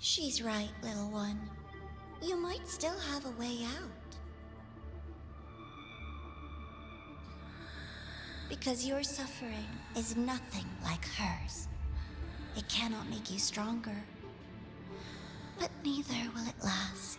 She's right, little one. You might still have a way out. Because your suffering is nothing like hers. It cannot make you stronger, but neither will it last.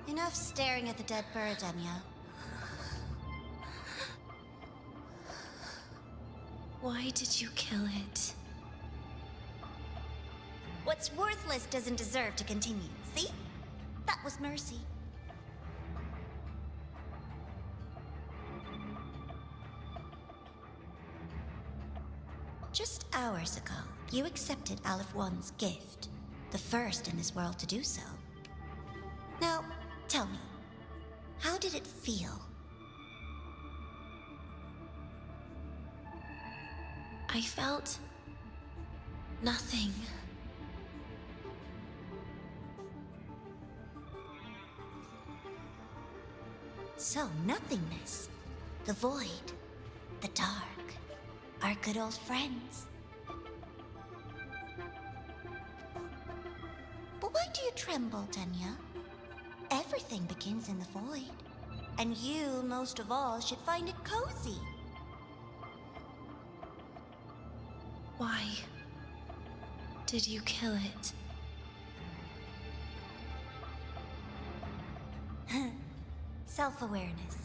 Enough staring at the dead bird, Denia. Why did you kill it? What's worthless doesn't deserve to continue, see? That was mercy. Just hours ago, you accepted Aleph One's gift, the first in this world to do so. Now, tell me, how did it feel? I felt nothing. So, nothingness, the void, the dark, our good old friends. But why do you tremble, Denia? Everything begins in the void, and you, most of all, should find it cozy. Why did you kill it? Self-awareness.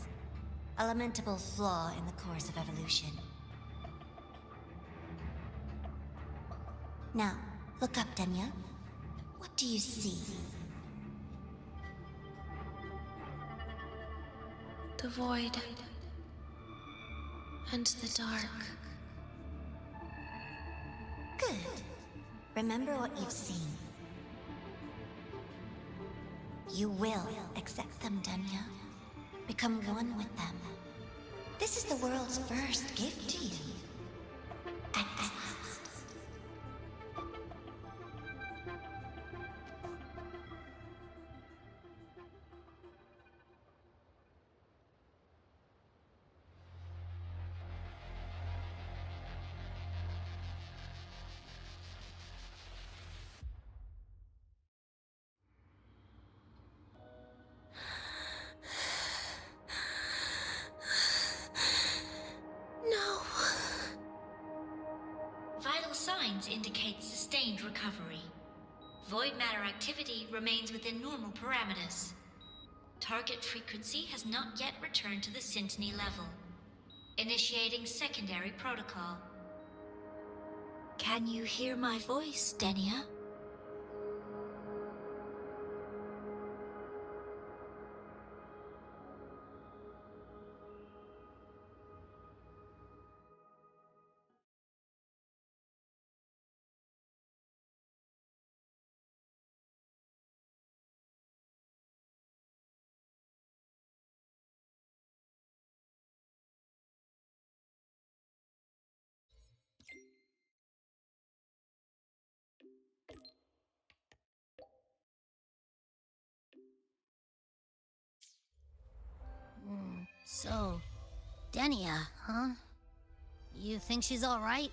A lamentable flaw in the course of evolution. Now, look up, Denia. What do you see? The void and the dark. Good. Remember what you've seen. You will accept them, Denia. Become one with them. This is the world's first gift to you. At last. No. Vital signs indicate sustained recovery. Void matter activity remains within normal parameters. Target frequency has not yet returned to the Syntony level. Initiating secondary protocol. Can you hear my voice, Denia? So, Denia, huh? You think she's all right?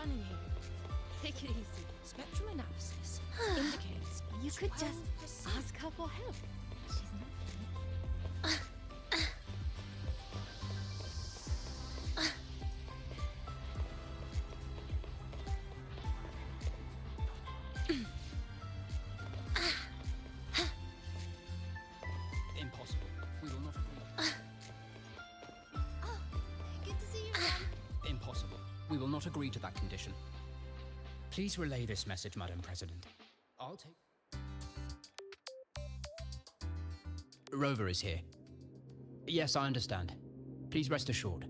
running here. Take it easy. Spectral analysis indicates You could just 12% ask her for help. She's not. Impossible. We will not agree. Good to see you again. Impossible. We will not agree to that condition. Please relay this message, Madam President. I'll take... Rover is here. Yes, I understand. Please rest assured.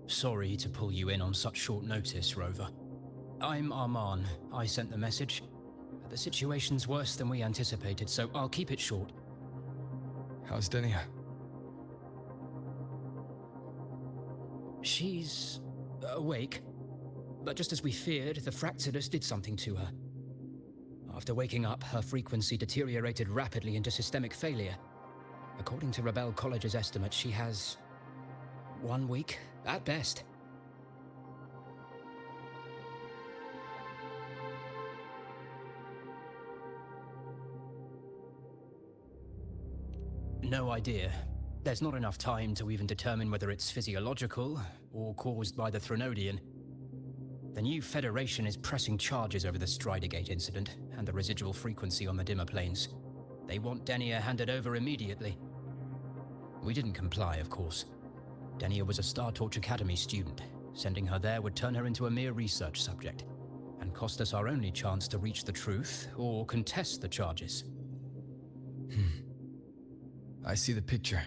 Sorry to pull you in on such short notice, Rover. I'm Arman. I sent the message. The situation's worse than we anticipated, so I'll keep it short. How's Denia? She's awake. But just as we feared, the Fractidus did something to her. After waking up, her frequency deteriorated rapidly into systemic failure. According to Rebel College's estimate, she has 1 week, at best. No idea. There's not enough time to even determine whether it's physiological or caused by the Threnodian. The new Federation is pressing charges over the Stridergate incident and the residual frequency on the dimmer planes. They want Denia handed over immediately. We didn't comply, of course. Denia was a Star Torch Academy student. Sending her there would turn her into a mere research subject and cost us our only chance to reach the truth or contest the charges. I see the picture.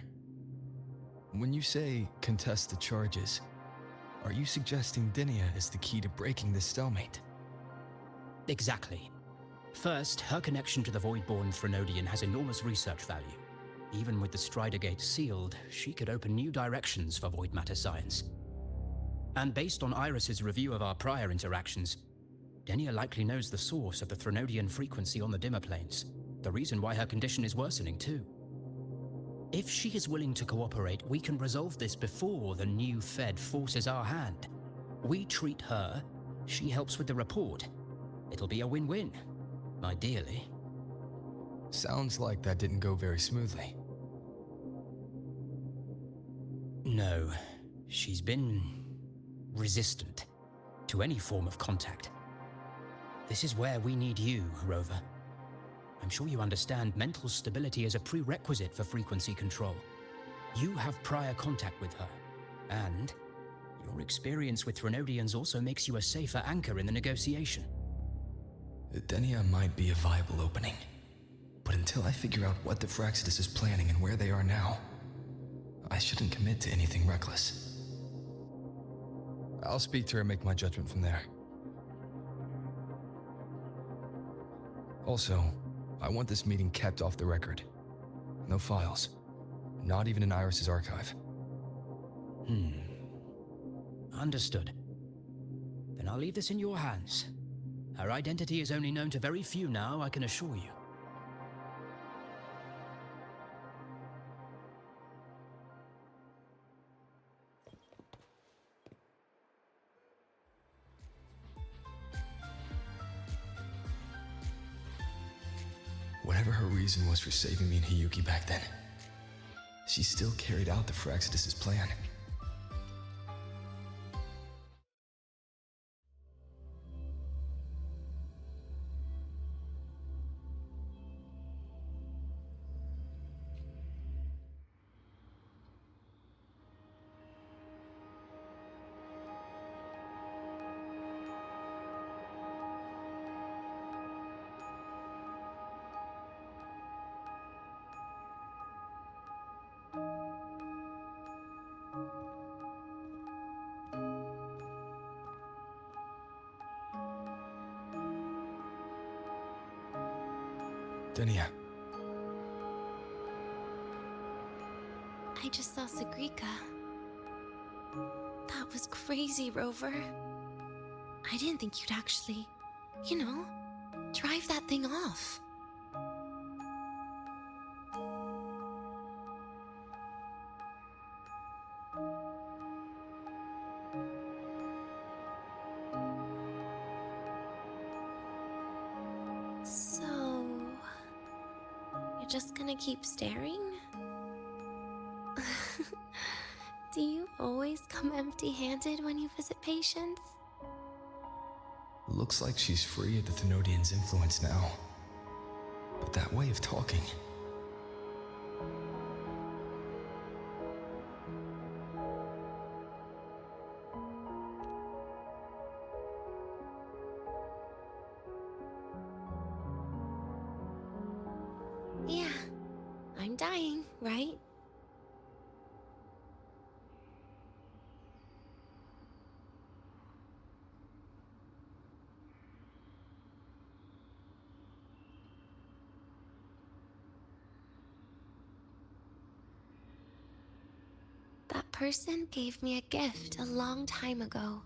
When you say contest the charges, are you suggesting Denia is the key to breaking this stalemate? Exactly. First, her connection to the Voidborn Threnodian has enormous research value. Even with the Stridergate sealed, she could open new directions for void matter science. And based on Iris's review of our prior interactions, Denia likely knows the source of the Threnodian frequency on the dimmer planes, the reason why her condition is worsening too. If she is willing to cooperate, we can resolve this before the new Fed forces our hand. We treat her, she helps with the report. It'll be a win-win, ideally. Sounds like that didn't go very smoothly. No, she's been resistant to any form of contact. This is where we need you, Rover. I'm sure you understand mental stability is a prerequisite for frequency control. You have prior contact with her, and your experience with Threnodians also makes you a safer anchor in the negotiation. Denia might be a viable opening, but until I figure out what the Fractidus is planning and where they are now, I shouldn't commit to anything reckless. I'll speak to her and make my judgment from there. Also, I want this meeting kept off the record. No files. Not even in Iris's archive. Understood. Then I'll leave this in your hands. Her identity is only known to very few now, I can assure you. Whatever her reason was for saving me and Hiyuki back then, she still carried out the Fractidus' plan. Denia. I just saw Segrika. That was crazy, Rover. I didn't think you'd actually, drive that thing off. You're just gonna keep staring? Do you always come empty-handed when you visit patients? Looks like she's free of the Thenodian's influence now. But that way of talking... Yeah, I'm dying, right? That person gave me a gift a long time ago.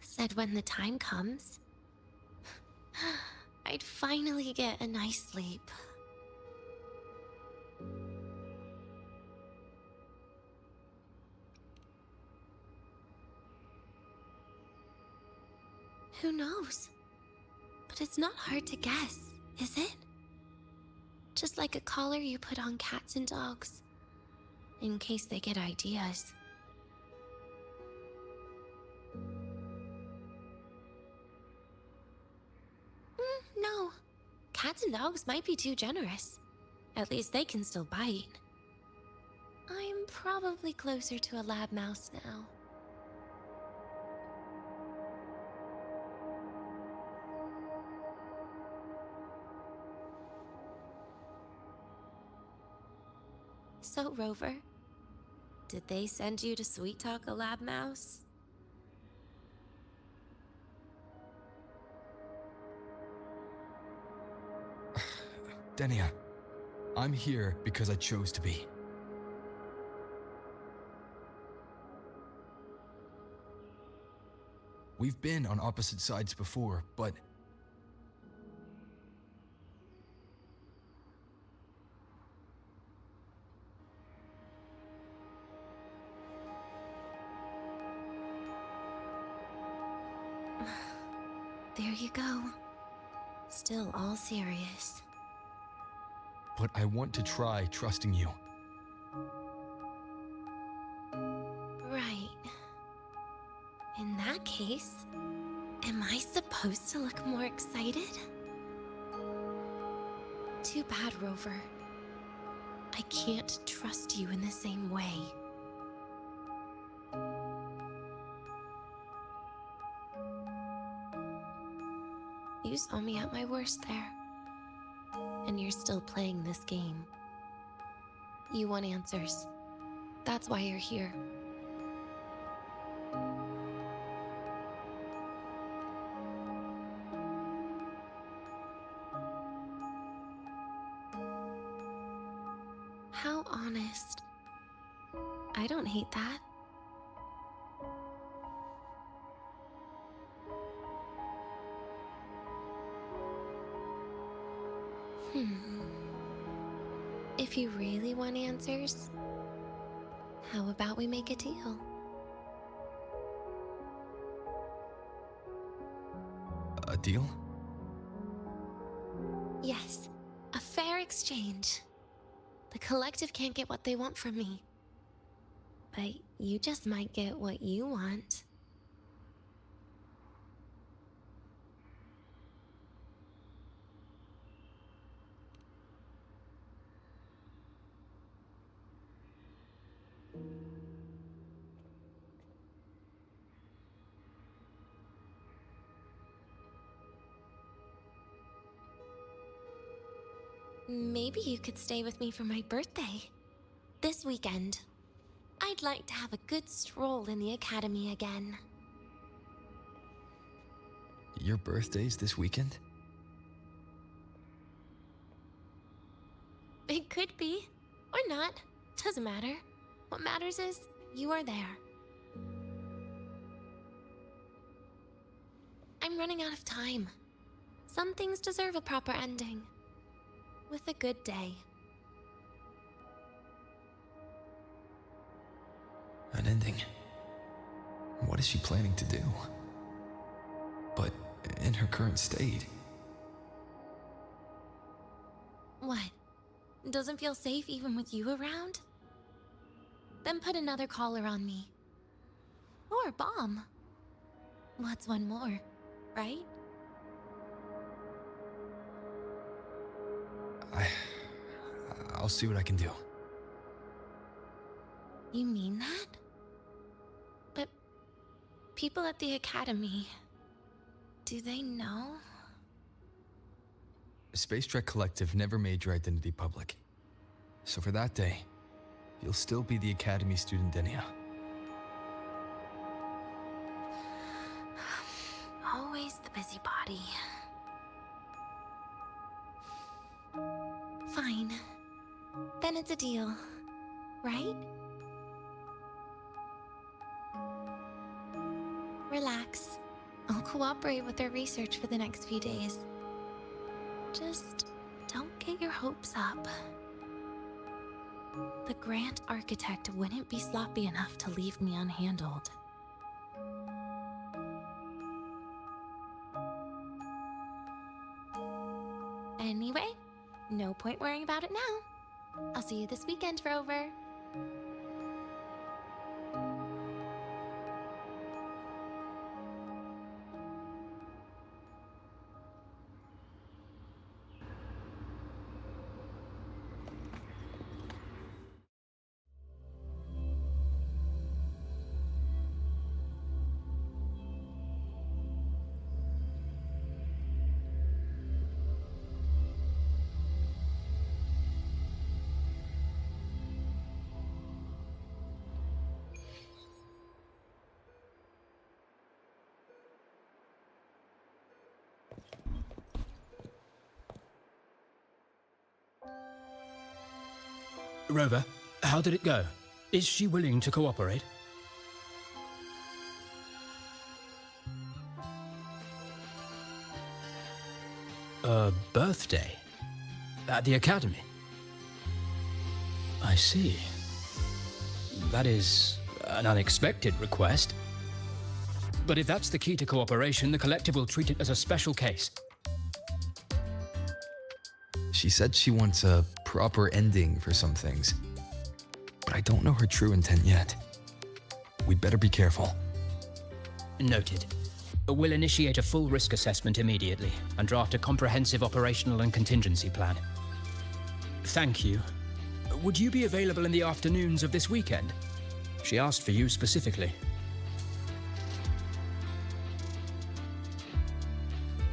Said when the time comes, I'd finally get a nice sleep. Who knows? But it's not hard to guess, is it? Just like a collar you put on cats and dogs, in case they get ideas. No. Cats and dogs might be too generous. At least they can still bite. I'm probably closer to a lab mouse now. So, Rover, did they send you to sweet talk a lab mouse? Denia, I'm here because I chose to be. We've been on opposite sides before, but... There you go. Still all serious. But I want to try trusting you. Right. In that case, am I supposed to look more excited? Too bad, Rover. I can't trust you in the same way. You saw me at my worst there. And you're still playing this game. You want answers. That's why you're here. How honest. I don't hate that. If you really want answers, how about we make a deal? A deal? Yes, a fair exchange. The collective can't get what they want from me. But you just might get what you want. Maybe you could stay with me for my birthday. This weekend. I'd like to have a good stroll in the academy again. Your birthday's this weekend? It could be, or not. Doesn't matter. What matters is you are there. I'm running out of time. Some things deserve a proper ending. With a good day. An ending? What is she planning to do? But in her current state... What? Doesn't feel safe even with you around? Then put another collar on me. Or a bomb. What's one more, right? I'll see what I can do. You mean that? But people at the academy, do they know? Space Trek Collective never made your identity public. So for that day, you'll still be the Academy student Denia. Always the busybody. Fine. Then it's a deal, right? Relax. I'll cooperate with their research for the next few days. Just don't get your hopes up. The Grant Architect wouldn't be sloppy enough to leave me unhandled. Anyway, no point worrying about it now. I'll see you this weekend, Rover. Rover, how did it go? Is she willing to cooperate? A birthday? At the academy? I see. That is an unexpected request. But if that's the key to cooperation, the collective will treat it as a special case. She said she wants a proper ending for some things, but I don't know her true intent yet. We'd better be careful. Noted. We'll initiate a full risk assessment immediately and draft a comprehensive operational and contingency plan. Thank you. Would you be available in the afternoons of this weekend? She asked for you specifically.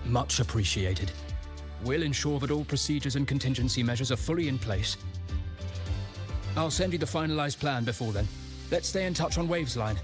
Much appreciated. We'll ensure that all procedures and contingency measures are fully in place. I'll send you the finalized plan before then. Let's stay in touch on Waves Line.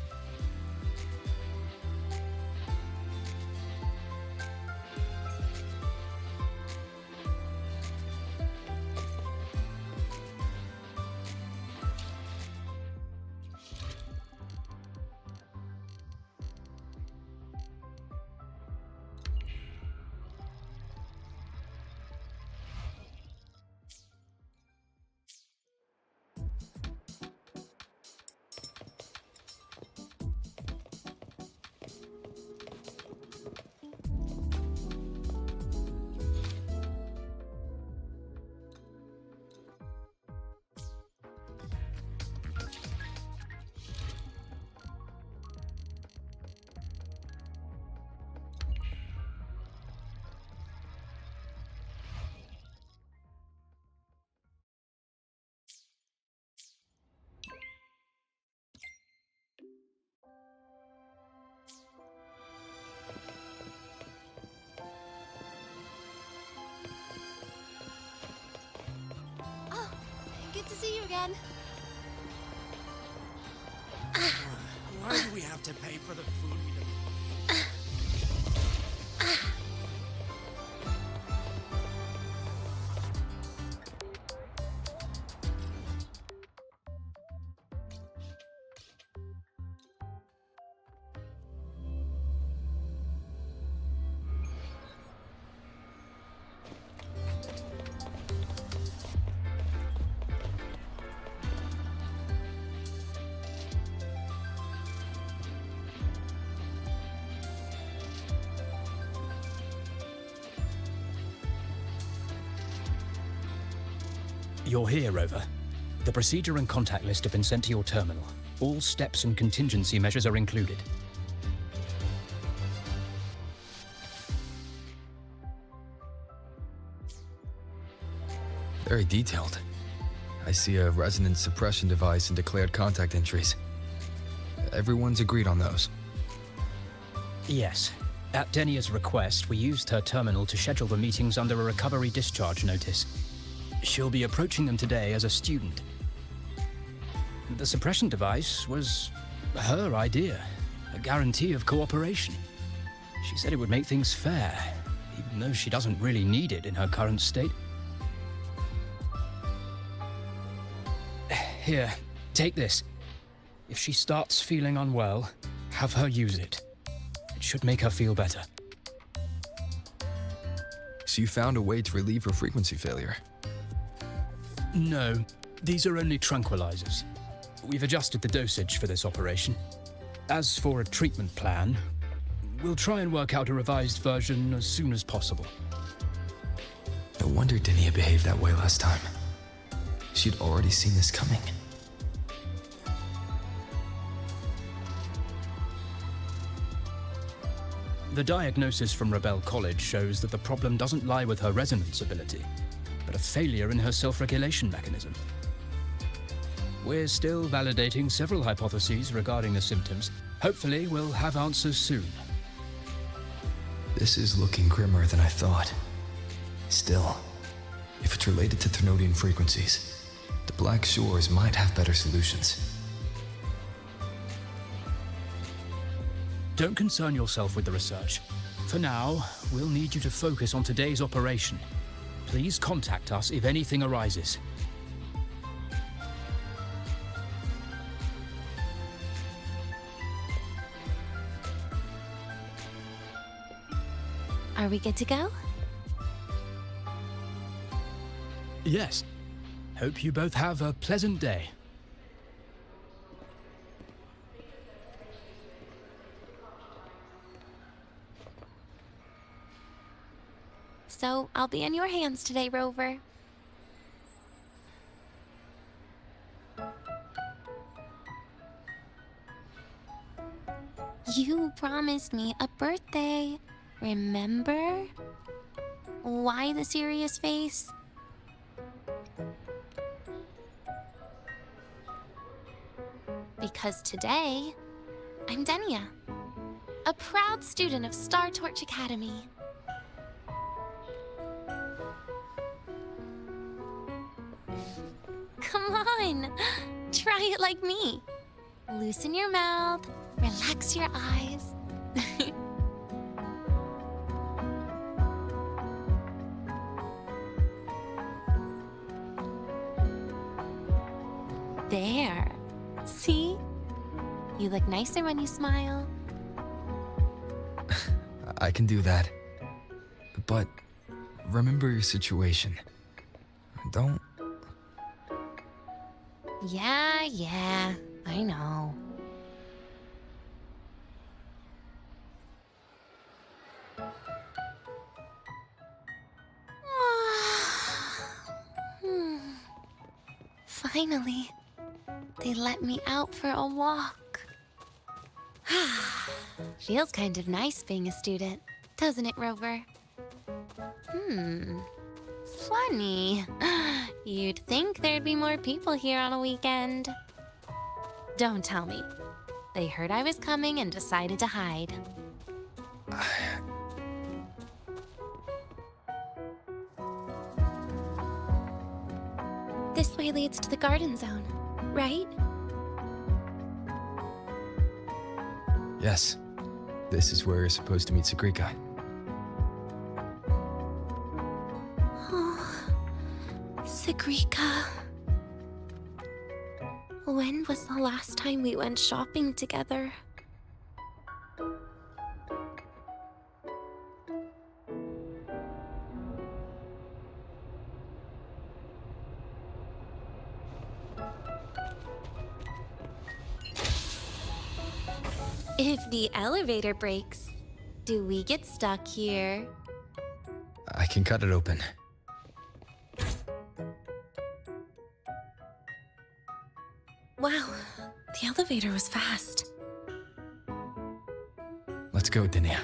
Oh, good to see you again. Why do we have to pay for the food we don't... You're here, Rover. The procedure and contact list have been sent to your terminal. All steps and contingency measures are included. Very detailed. I see a resonance suppression device and declared contact entries. Everyone's agreed on those. Yes. At Denia's request, we used her terminal to schedule the meetings under a recovery discharge notice. She'll be approaching them today as a student. The suppression device was her idea, a guarantee of cooperation. She said it would make things fair, even though she doesn't really need it in her current state. Here, take this. If she starts feeling unwell, have her use it. It should make her feel better. So you found a way to relieve her frequency failure? No, these are only tranquilizers. We've adjusted the dosage for this operation. As for a treatment plan, we'll try and work out a revised version as soon as possible. No wonder Denia behaved that way last time. She'd already seen this coming. The diagnosis from Rebel College shows that the problem doesn't lie with her resonance ability, but a failure in her self-regulation mechanism. We're still validating several hypotheses regarding the symptoms. Hopefully, we'll have answers soon. This is looking grimmer than I thought. Still, if it's related to Thernoidian frequencies, the Black Shores might have better solutions. Don't concern yourself with the research. For now, we'll need you to focus on today's operation. Please contact us if anything arises. Are we good to go? Yes. Hope you both have a pleasant day. So I'll be in your hands today, Rover. You promised me a birthday, remember? Why the serious face? Because today, I'm Denia, a proud student of Star Torch Academy. Come on, try it like me. Loosen your mouth, relax your eyes. There. See? You look nicer when you smile. I can do that. But remember your situation. Don't... Yeah, I know. Finally, they let me out for a walk. Feels kind of nice being a student, doesn't it, Rover? Funny. You'd think there'd be more people here on a weekend. Don't tell me. They heard I was coming and decided to hide. This way leads to the garden zone, right? Yes. This is where you're supposed to meet Segue. Segue. When was the last time we went shopping together? If the elevator breaks, do we get stuck here? I can cut it open. Wow, the elevator was fast. Let's go, Denia.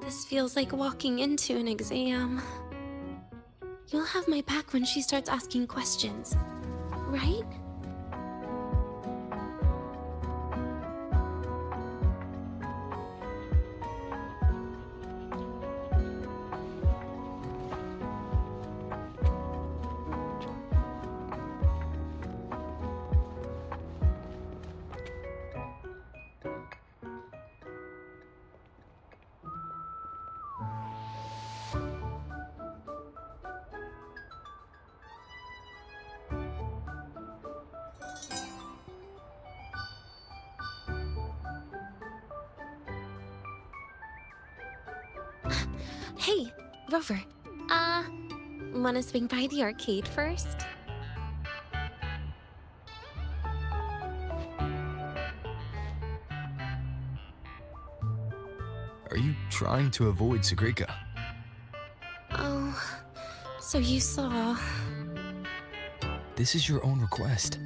This feels like walking into an exam. You'll have my back when she starts asking questions, right? Hey, Rover. Wanna swing by the arcade first? Are you trying to avoid Segrika? Oh, so you saw... This is your own request.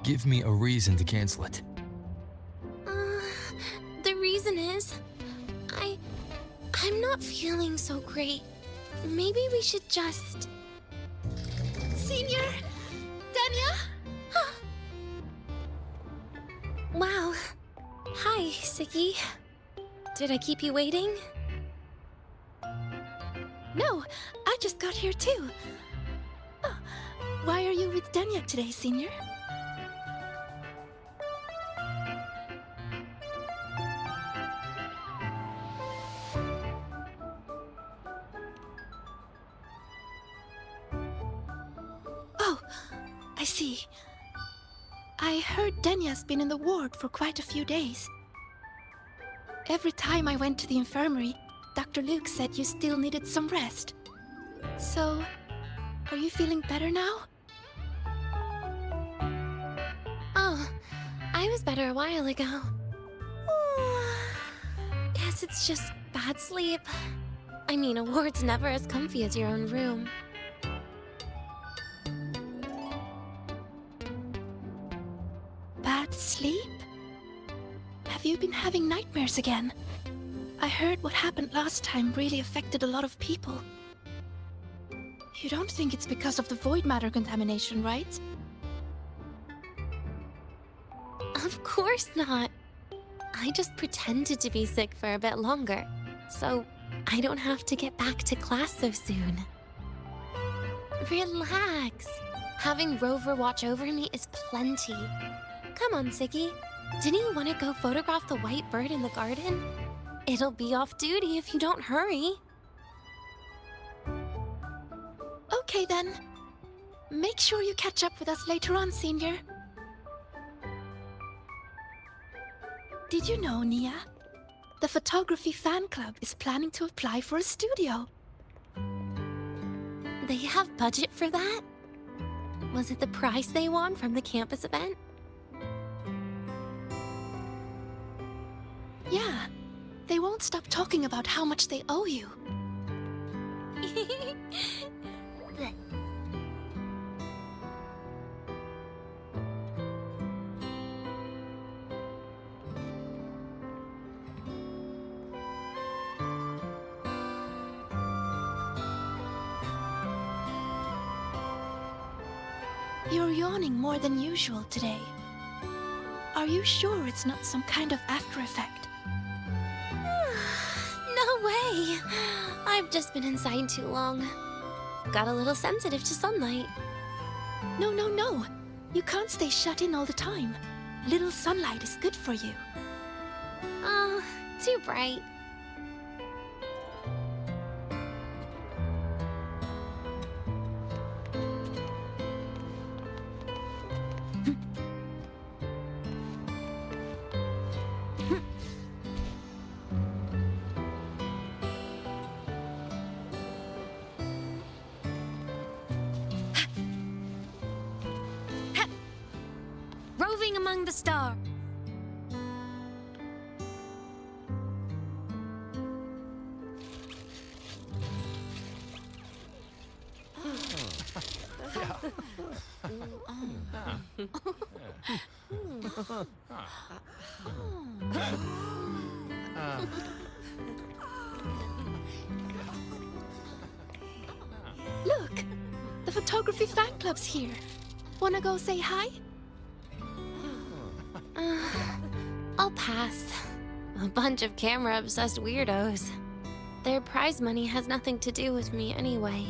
Give me a reason to cancel it. The reason is... I'm not feeling so great. Maybe we should just... Senior! Denia! Wow. Hi, Segue. Did I keep you waiting? No, I just got here too. Oh, why are you with Denia today, Senior? Oh, I see. I heard Denia's been in the ward for quite a few days. Every time I went to the infirmary, Dr. Luke said you still needed some rest. So, are you feeling better now? Oh, I was better a while ago. Guess it's just bad sleep. I mean, a ward's never as comfy as your own room. Bad sleep? Have you been having nightmares again? I heard what happened last time really affected a lot of people. You don't think it's because of the void matter contamination, right? Of course not. I just pretended to be sick for a bit longer, so I don't have to get back to class so soon. Relax. Having Rover watch over me is plenty. Come on, Segue. Didn't you want to go photograph the white bird in the garden? It'll be off duty if you don't hurry. Okay then. Make sure you catch up with us later on, Senior. Did you know, Nia? The photography fan club is planning to apply for a studio. They have budget for that? Was it the prize they won from the campus event? Yeah. They won't stop talking about how much they owe you. You're yawning more than usual today. Are you sure it's not some kind of after effect? No way! I've just been inside too long. Got a little sensitive to sunlight. No, no, no. You can't stay shut in all the time. Little sunlight is good for you. Oh, too bright. Roving among the stars. Look! The photography fan club's here. Wanna go say hi? I'll pass. A bunch of camera-obsessed weirdos. Their prize money has nothing to do with me anyway.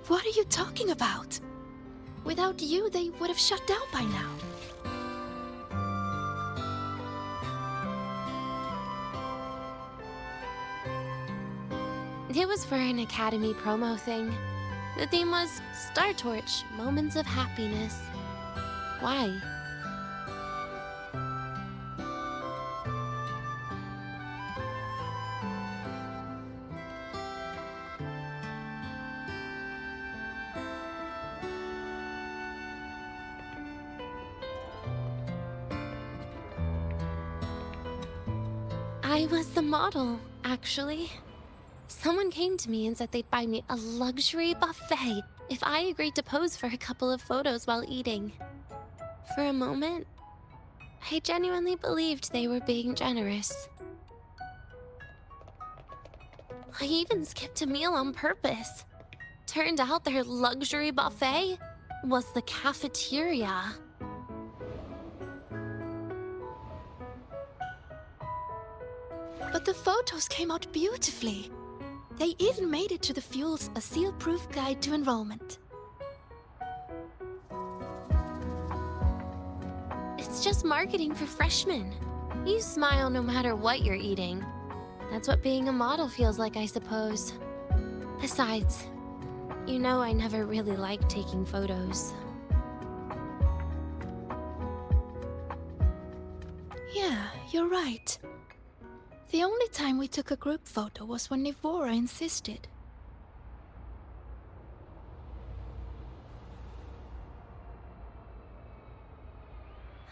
What are you talking about? Without you, they would have shut down by now. It was for an Academy promo thing. The theme was Star Torch, Moments of Happiness. Why? I was the model, actually. Someone came to me and said they'd buy me a luxury buffet if I agreed to pose for a couple of photos while eating. For a moment, I genuinely believed they were being generous. I even skipped a meal on purpose. Turned out their luxury buffet was the cafeteria. But the photos came out beautifully. They even made it to the Fuel's A Seal-Proof Guide to Enrollment. It's just marketing for freshmen. You smile no matter what you're eating. That's what being a model feels like, I suppose. Besides, you know I never really liked taking photos. Yeah, you're right. The only time we took a group photo was when Nivora insisted.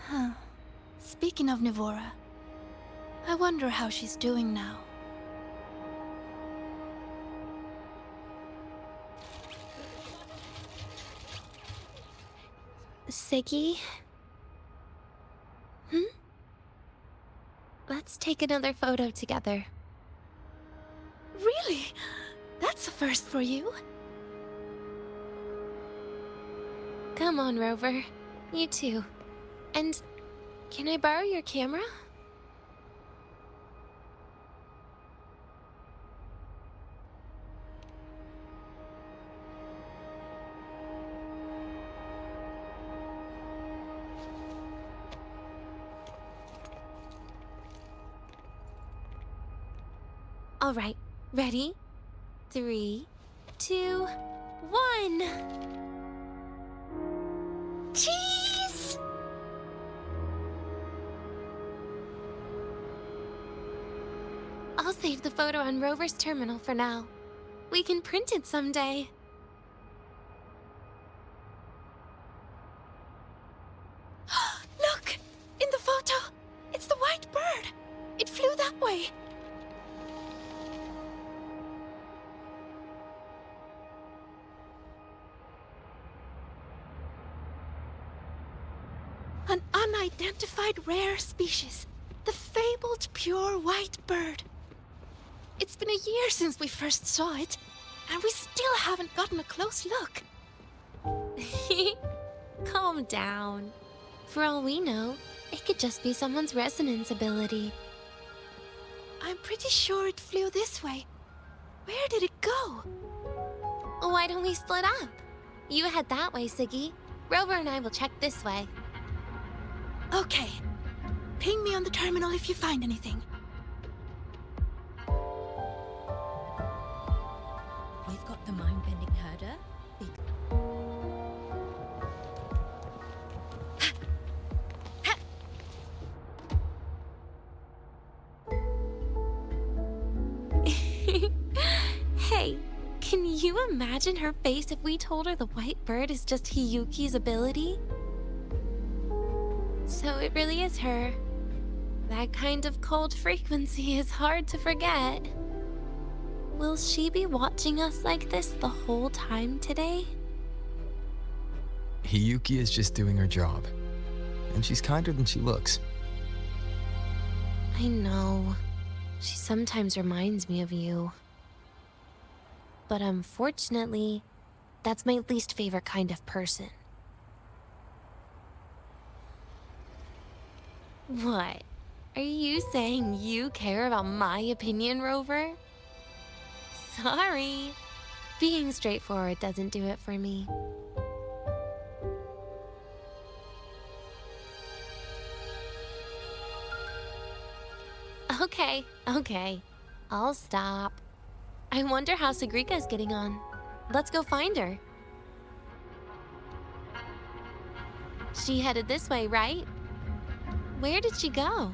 Huh. Speaking of Nivora, I wonder how she's doing now. Segue? Let's take another photo together. Really? That's a first for you. Come on, Rover. You too. And can I borrow your camera? All right, ready? 3, 2, 1. Cheese! I'll save the photo on Rover's terminal for now. We can print it someday. Look! In the photo! It's the white bird! It flew that way! An unidentified rare species. The fabled pure white bird. It's been a year since we first saw it, and we still haven't gotten a close look. Calm down. For all we know, it could just be someone's resonance ability. I'm pretty sure it flew this way. Where did it go? Why don't we split up? You head that way, Segue. Rover and I will check this way. Okay. Ping me on the terminal if you find anything. We've got the mind-bending herder. Hey, can you imagine her face if we told her the white bird is just Hiyuki's ability? So it really is her. That kind of cold frequency is hard to forget. Will she be watching us like this the whole time today? Hiyuki is just doing her job. And she's kinder than she looks. I know. She sometimes reminds me of you. But unfortunately, that's my least favorite kind of person. What? Are you saying you care about my opinion, Rover? Sorry. Being straightforward doesn't do it for me. Okay. I'll stop. I wonder how Sagrika's getting on. Let's go find her. She headed this way, right? Where did she go?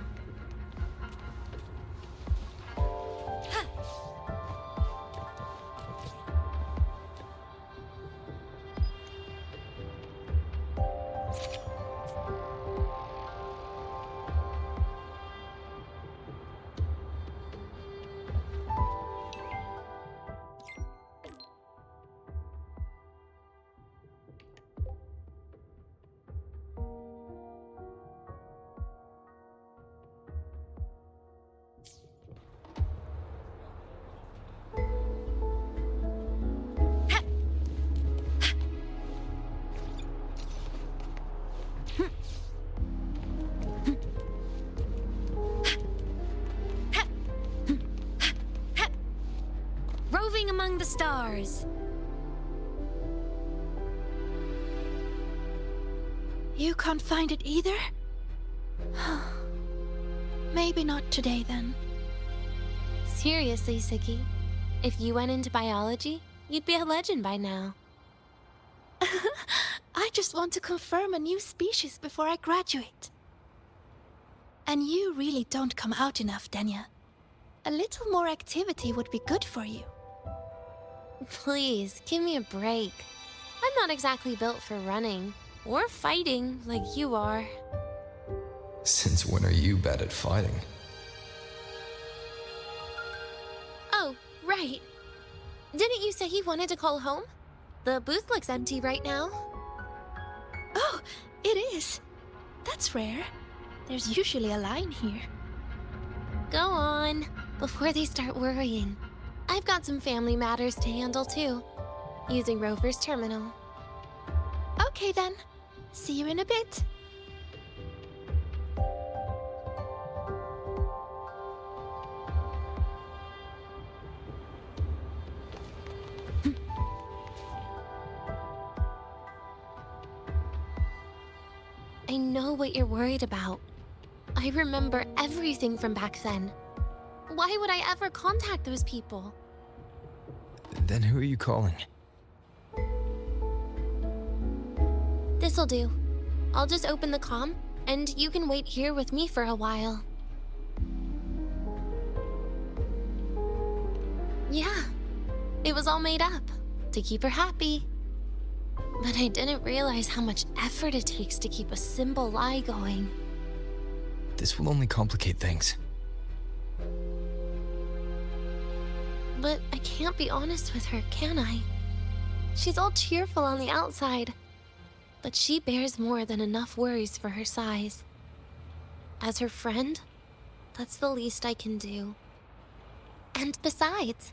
Roving among the stars. You can't find it either? Maybe not today then. Seriously, Siki, if you went into biology, you'd be a legend by now. I just want to confirm a new species before I graduate. And you really don't come out enough, Denia. A little more activity would be good for you. Please, give me a break. I'm not exactly built for running or fighting like you are. Since when are you bad at fighting? Oh, right. Didn't you say you wanted to call home? The booth looks empty right now. Oh, it is. That's rare. There's usually a line here. Go on, before they start worrying. I've got some family matters to handle too, using Rover's terminal. Okay then. See you in a bit. I know what you're worried about. I remember everything from back then. Why would I ever contact those people? Then who are you calling? This'll do. I'll just open the comm, and you can wait here with me for a while. Yeah, it was all made up, to keep her happy. But I didn't realize how much effort it takes to keep a simple lie going. This will only complicate things. But I can't be honest with her, can I? She's all cheerful on the outside, but she bears more than enough worries for her size. As her friend, that's the least I can do. And besides,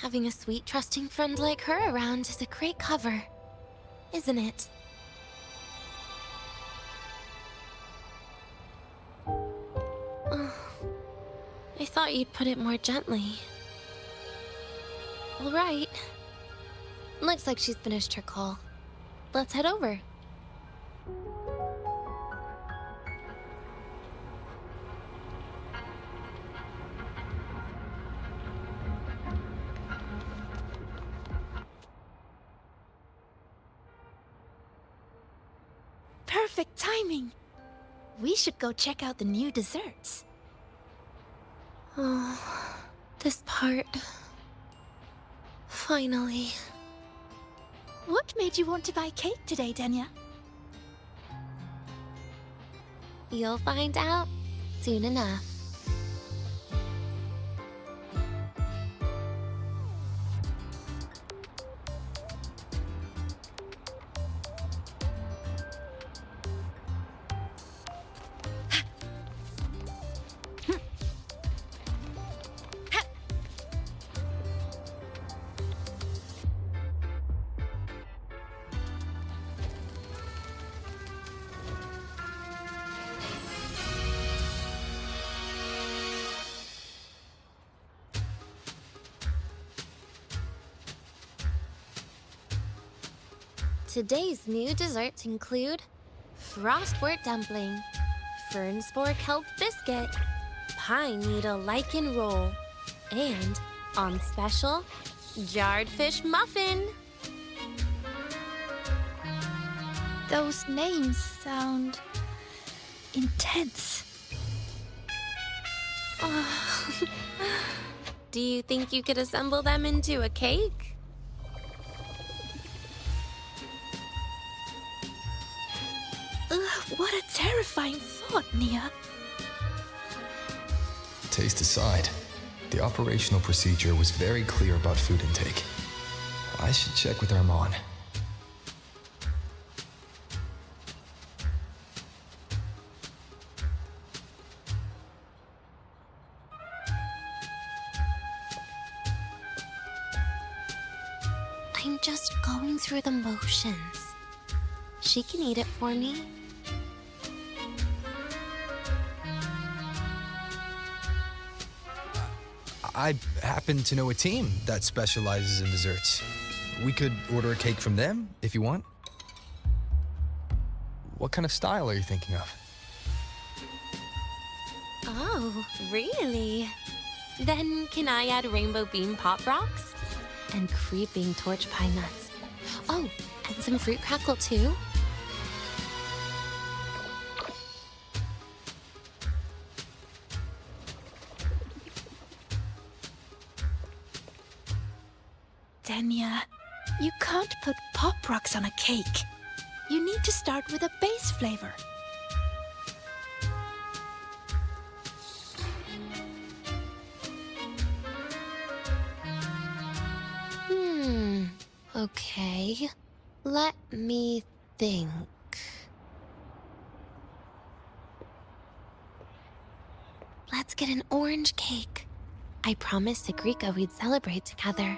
having a sweet, trusting friend like her around is a great cover, isn't it? Oh, I thought you'd put it more gently. All right. Looks like she's finished her call. Let's head over. Perfect timing. We should go check out the new desserts. Oh, this part. Finally. What made you want to buy cake today, Denia? You'll find out soon enough. Today's new desserts include frostwort dumpling, fern spore kelp biscuit, pine needle lichen roll, and, on special, jarred fish muffin. Those names sound intense. Do you think you could assemble them into a cake? What a terrifying thought, Nia. Taste aside, the operational procedure was very clear about food intake. I should check with Armand. I'm just going through the motions. She can eat it for me. I happen to know a team that specializes in desserts. We could order a cake from them if you want. What kind of style are you thinking of? Oh, really? Then can I add rainbow bean pop rocks? And creeping torch pine nuts. Oh, and some fruit crackle too? Denia, you can't put pop rocks on a cake. You need to start with a base flavor. Okay. Let me think. Let's get an orange cake. I promised Segrika we'd celebrate together.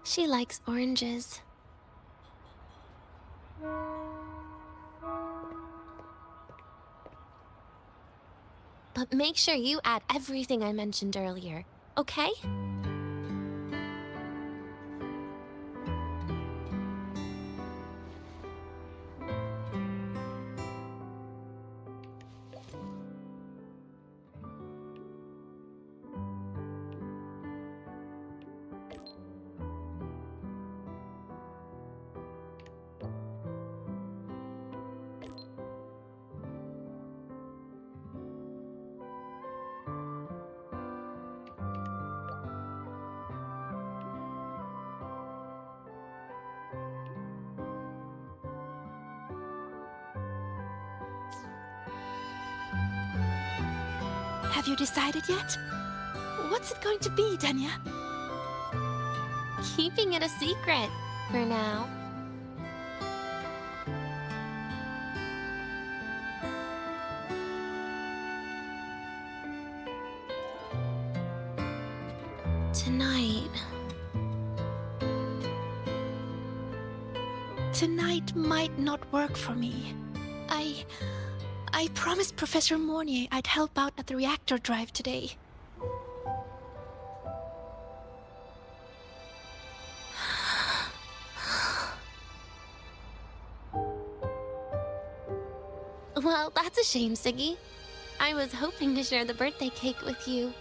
She likes oranges. But make sure you add everything I mentioned earlier, okay? Have you decided yet? What's it going to be, Denia? Keeping it a secret for now. Tonight might not work for me. I promised Professor Mornier I'd help out at the reactor drive today. Well, that's a shame, Siggy. I was hoping to share the birthday cake with you,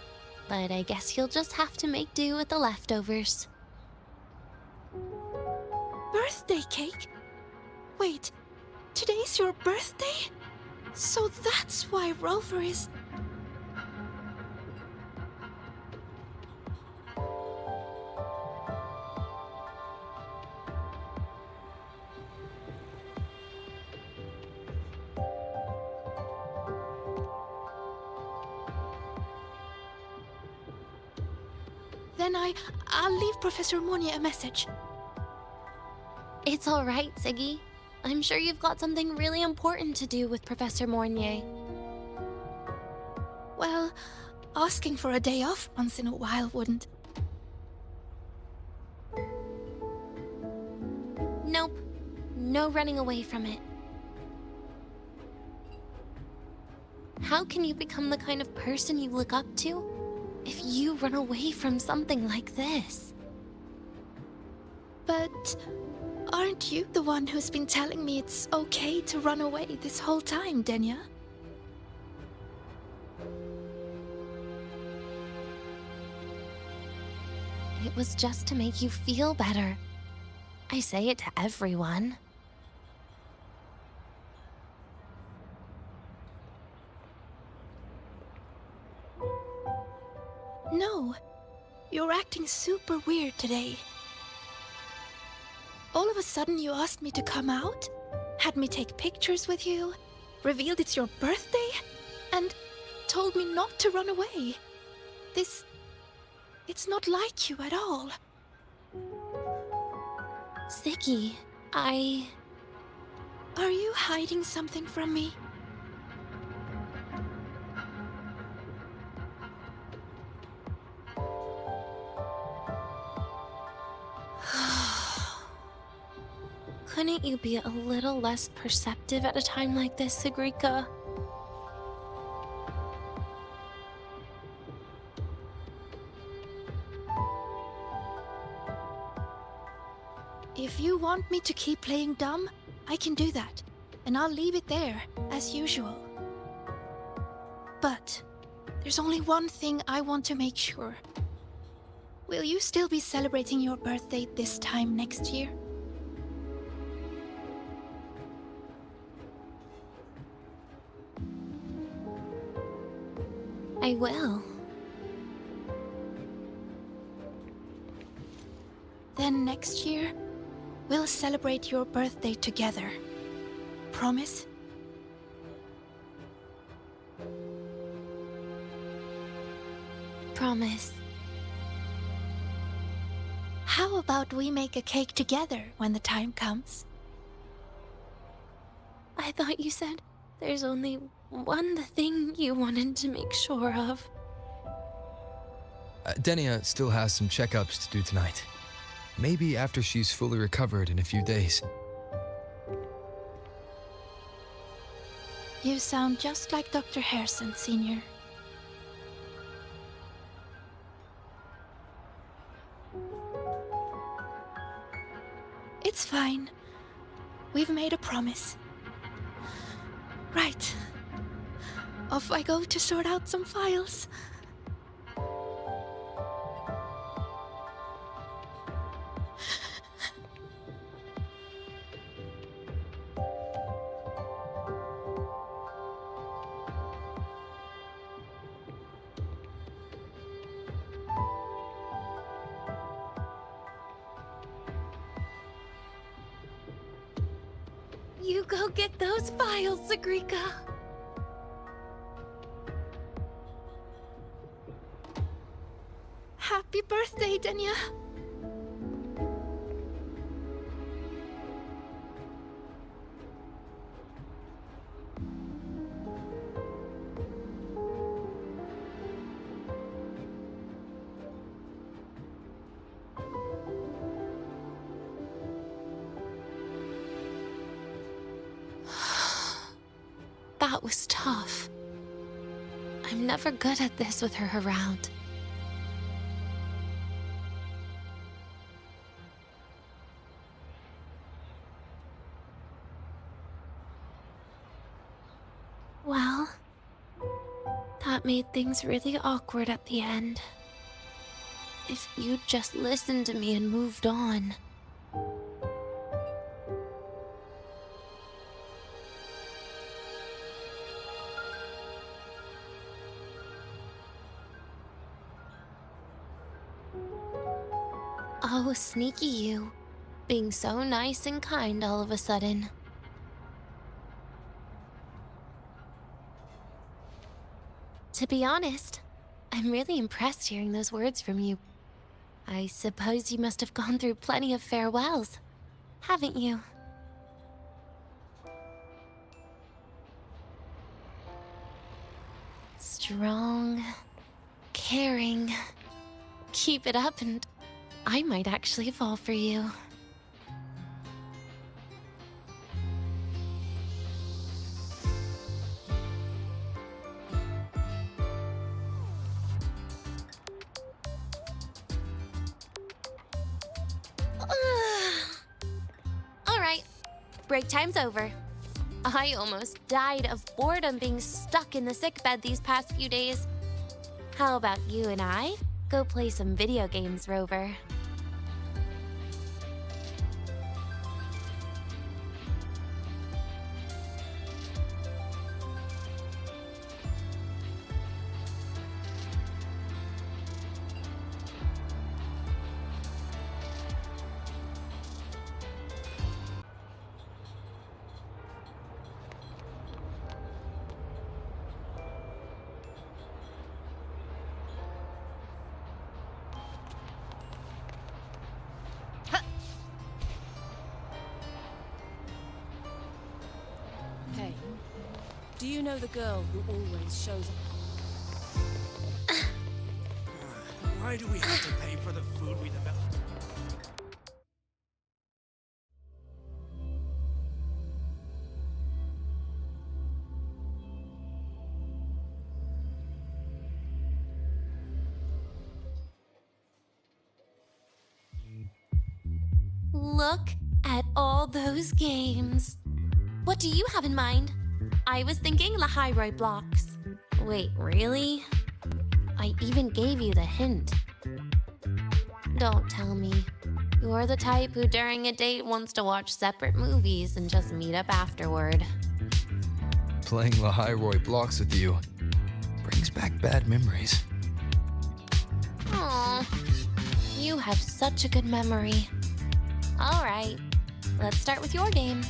but I guess you'll just have to make do with the leftovers. Birthday cake? Wait, today's your birthday? So that's why Rover is... Then I'll leave Professor Mornier a message. It's all right, Siggy. I'm sure you've got something really important to do with Professor Mornier. Well, asking for a day off once in a while wouldn't. Nope. No running away from it. How can you become the kind of person you look up to if you run away from something like this? But Aren't you the one who's been telling me it's okay to run away this whole time, Denia? It was just to make you feel better. I say it to everyone. No, you're acting super weird today. All of a sudden you asked me to come out, had me take pictures with you, revealed it's your birthday, and told me not to run away. It's not like you at all. Segue, Are you hiding something from me? Couldn't you be a little less perceptive at a time like this, Segrika? If you want me to keep playing dumb, I can do that, and I'll leave it there, as usual. But there's only one thing I want to make sure. Will you still be celebrating your birthday this time next year? I will. Then next year, we'll celebrate your birthday together. Promise? Promise. How about we make a cake together when the time comes? I thought you said there's only one thing you wanted to make sure of. Denia still has some checkups to do tonight. Maybe after she's fully recovered in a few days. You sound just like Dr. Harrison, Senior. It's fine. We've made a promise. Right. Off I go to sort out some files. You go get those files, Segrika. Happy birthday, Denia. That was tough. I'm never good at this with her around. Well, that made things really awkward at the end. If you'd just listened to me and moved on. Oh, sneaky you. Being so nice and kind all of a sudden. To be honest, I'm really impressed hearing those words from you. I suppose you must have gone through plenty of farewells, haven't you? Strong, caring. Keep it up and I might actually fall for you. break time's over. I almost died of boredom being stuck in the sick bed these past few days. How about you and I go play some video games, Rover? Hey, do you know the girl who always shows up? Why do we have to pay for the food we developed? Look at all those games. What do you have in mind? I was thinking Lahai-Roi blocks. Wait, really? I even gave you the hint. Don't tell me. You're the type who during a date wants to watch separate movies and just meet up afterward. Playing Lahai-Roi blocks with you brings back bad memories. Aw, you have such a good memory. All right, let's start with your game.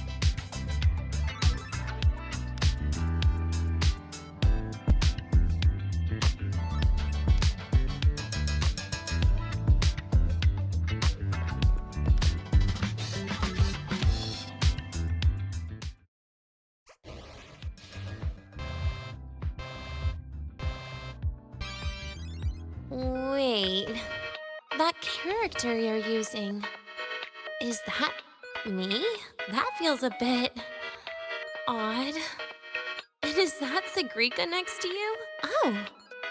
Wait, that character you're using, is that me? That feels a bit odd. And is that Segue next to you? Oh,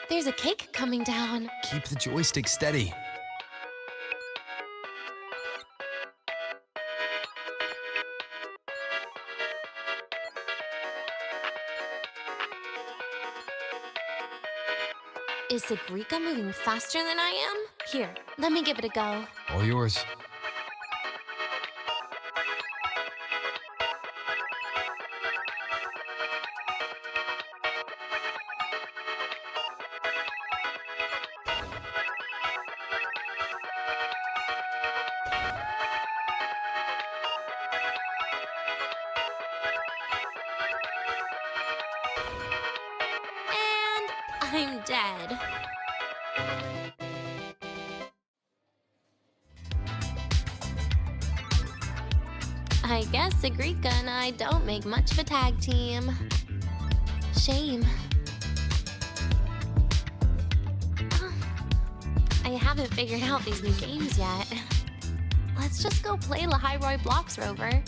there's a cake coming down. Keep the joystick steady. Is Segue moving faster than I am? Here, let me give it a go. All yours. I'm dead. I guess Segue and I don't make much of a tag team. Shame. Oh, I haven't figured out these new games yet. Let's just go play Lahai-Roi blocks, Rover.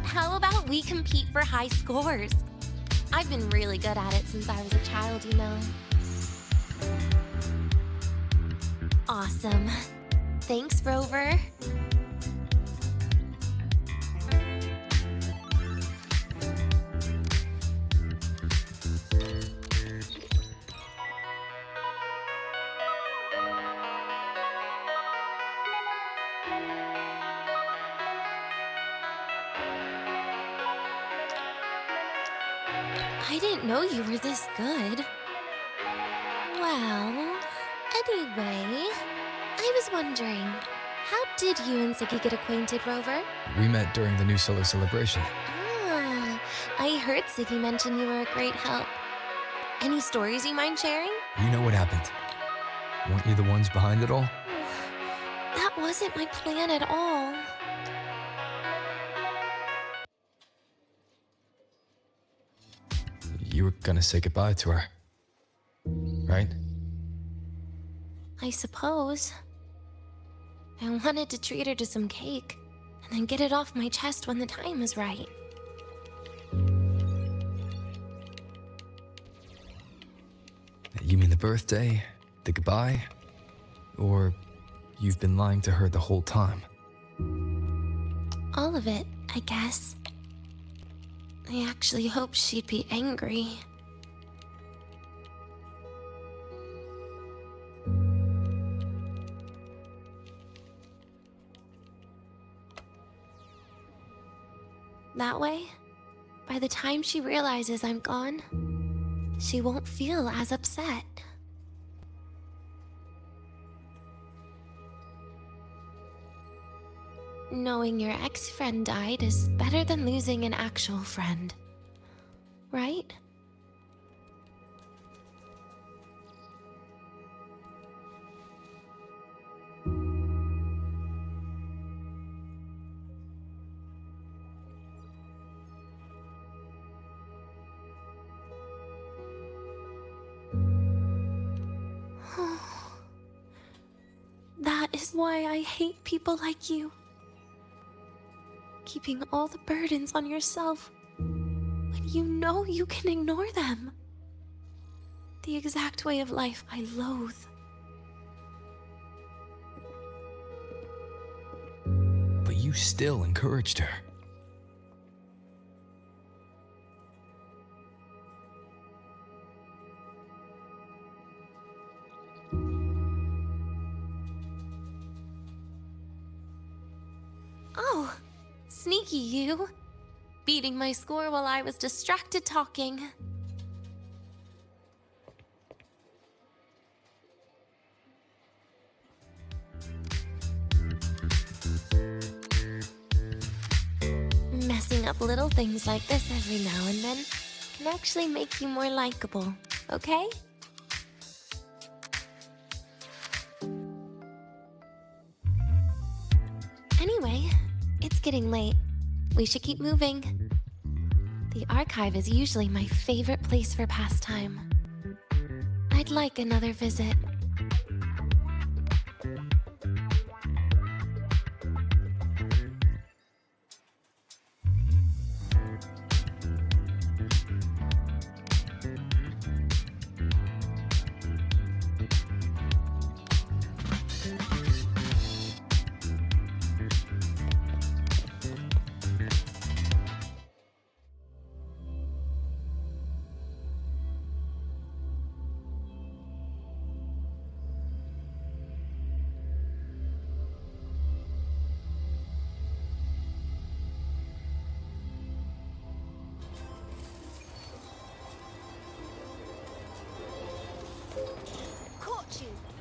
How about we compete for high scores? I've been really good at it since I was a child, you know. Awesome. Thanks, Rover. I didn't know you were this good. Well, anyway, I was wondering, how did you and Segue get acquainted, Rover? We met during the New Solar Celebration. Ah, I heard Segue mention you were a great help. Any stories you mind sharing? You know what happened. Weren't you the ones behind it all? That wasn't my plan at all. You were gonna say goodbye to her, right? I suppose. I wanted to treat her to some cake, and then get it off my chest when the time was right. You mean the birthday, the goodbye, or you've been lying to her the whole time? All of it, I guess. I actually hoped she'd be angry. That way, by the time she realizes I'm gone, she won't feel as upset. Knowing your ex-friend died is better than losing an actual friend, right? That is why I hate people like you. Keeping all the burdens on yourself when you know you can ignore them. The exact way of life I loathe. But you still encouraged her. Oh, sneaky you. Beating my score while I was distracted talking. Messing up little things like this every now and then can actually make you more likable, okay? Anyway, it's getting late. We should keep moving. The archive is usually my favorite place for pastime. I'd like another visit.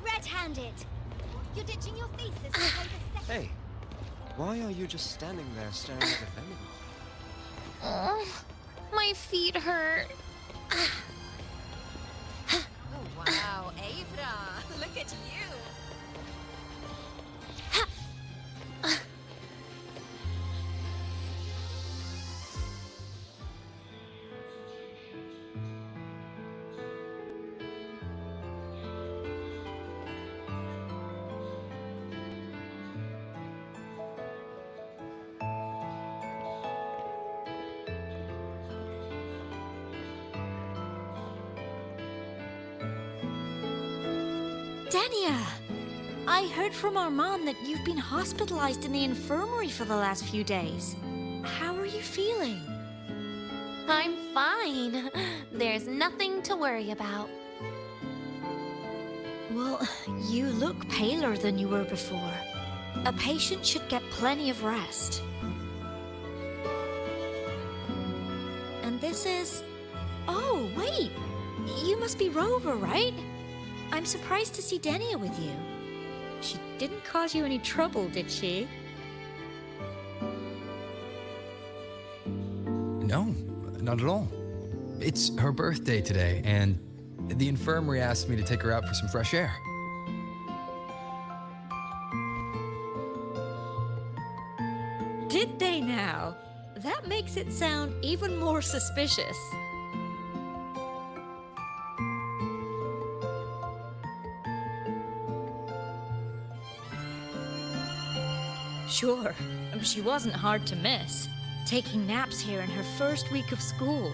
Red-handed. You're ditching your thesis to play the second. Hey, why are you just standing there staring at the vending? Oh, my feet hurt. Oh wow, Avra, look at you. Denia! I heard from Armand that you've been hospitalized in the infirmary for the last few days. How are you feeling? I'm fine. There's nothing to worry about. Well, you look paler than you were before. A patient should get plenty of rest. And this is... Oh, wait! You must be Rover, right? I'm surprised to see Denia with you. She didn't cause you any trouble, did she? No, not at all. It's her birthday today, and the infirmary asked me to take her out for some fresh air. Did they now? That makes it sound even more suspicious. Sure, she wasn't hard to miss, taking naps here in her first week of school.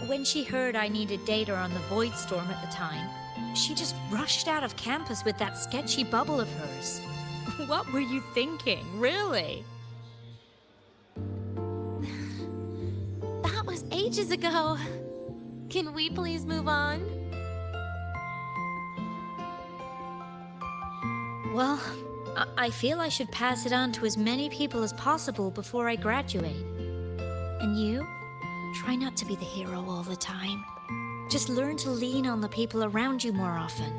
When she heard I needed data on the Void Storm at the time, she just rushed out of campus with that sketchy bubble of hers. What were you thinking, really? ages ago. Can we please move on? Well, I feel I should pass it on to as many people as possible before I graduate. And you? Try not to be the hero all the time. Just learn to lean on the people around you more often.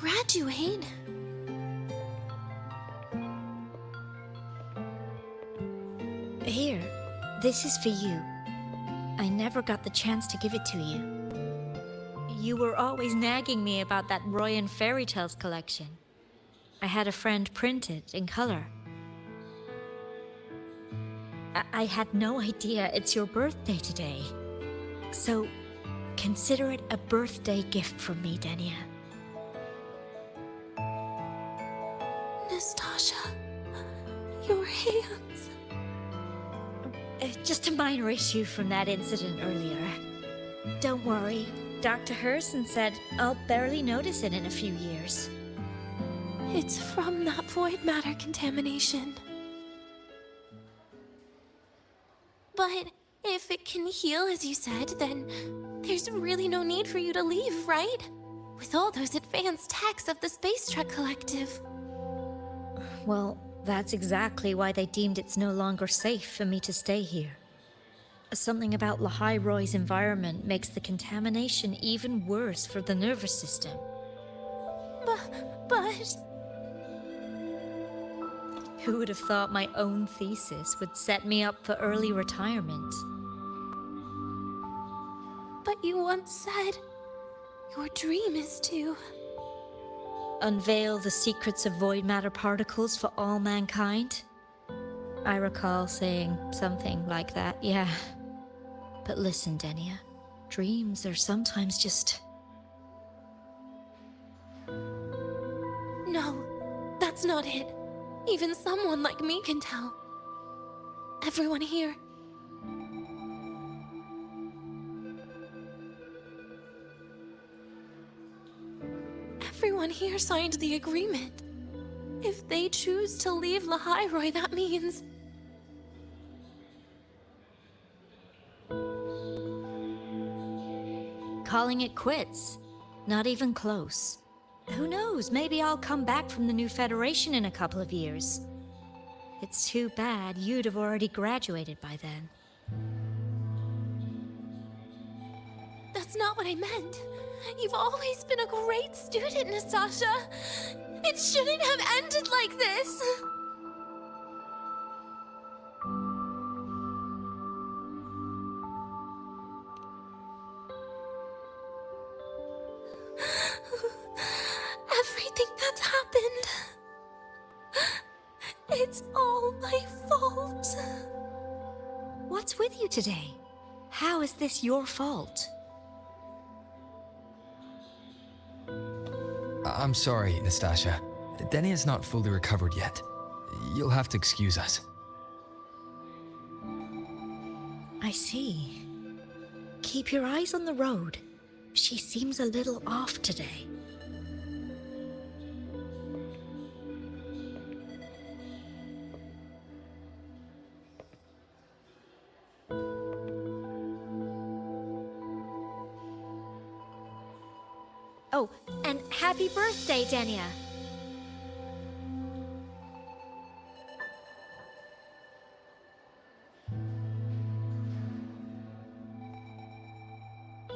Graduate? Here, this is for you. I never got the chance to give it to you. You were always nagging me about that Roy and Fairy Tales collection. I had a friend print it in color. I had no idea it's your birthday today. So, consider it a birthday gift from me, Denia. Nastasha, your hands. Just a minor issue from that incident earlier. Don't worry, Dr. Herson said I'll barely notice it in a few years. It's from that void matter contamination. But if it can heal, as you said, then there's really no need for you to leave, right? With all those advanced techs of the Space Trek Collective. Well, that's exactly why they deemed it's no longer safe for me to stay here. Something about Lahai-Roi's environment makes the contamination even worse for the nervous system. But... Who would have thought my own thesis would set me up for early retirement? But you once said your dream is to... unveil the secrets of void matter particles for all mankind? I recall saying something like that, yeah. But listen, Denia, dreams are sometimes just... No, that's not it. Even someone like me can tell. Everyone here. Everyone here signed the agreement. If they choose to leave Lahai-Roi, that means... calling it quits. Not even close. Who knows, maybe I'll come back from the new Federation in a couple of years. It's too bad you'd have already graduated by then. That's not what I meant. You've always been a great student, Nastasha. It shouldn't have ended like this. Everything that's happened. It's all my fault. What's with you today? How is this your fault? I'm sorry, Nastasha. Denia's not fully recovered yet. You'll have to excuse us. I see. Keep your eyes on the road. She seems a little off today. Oh, and happy birthday, Denia!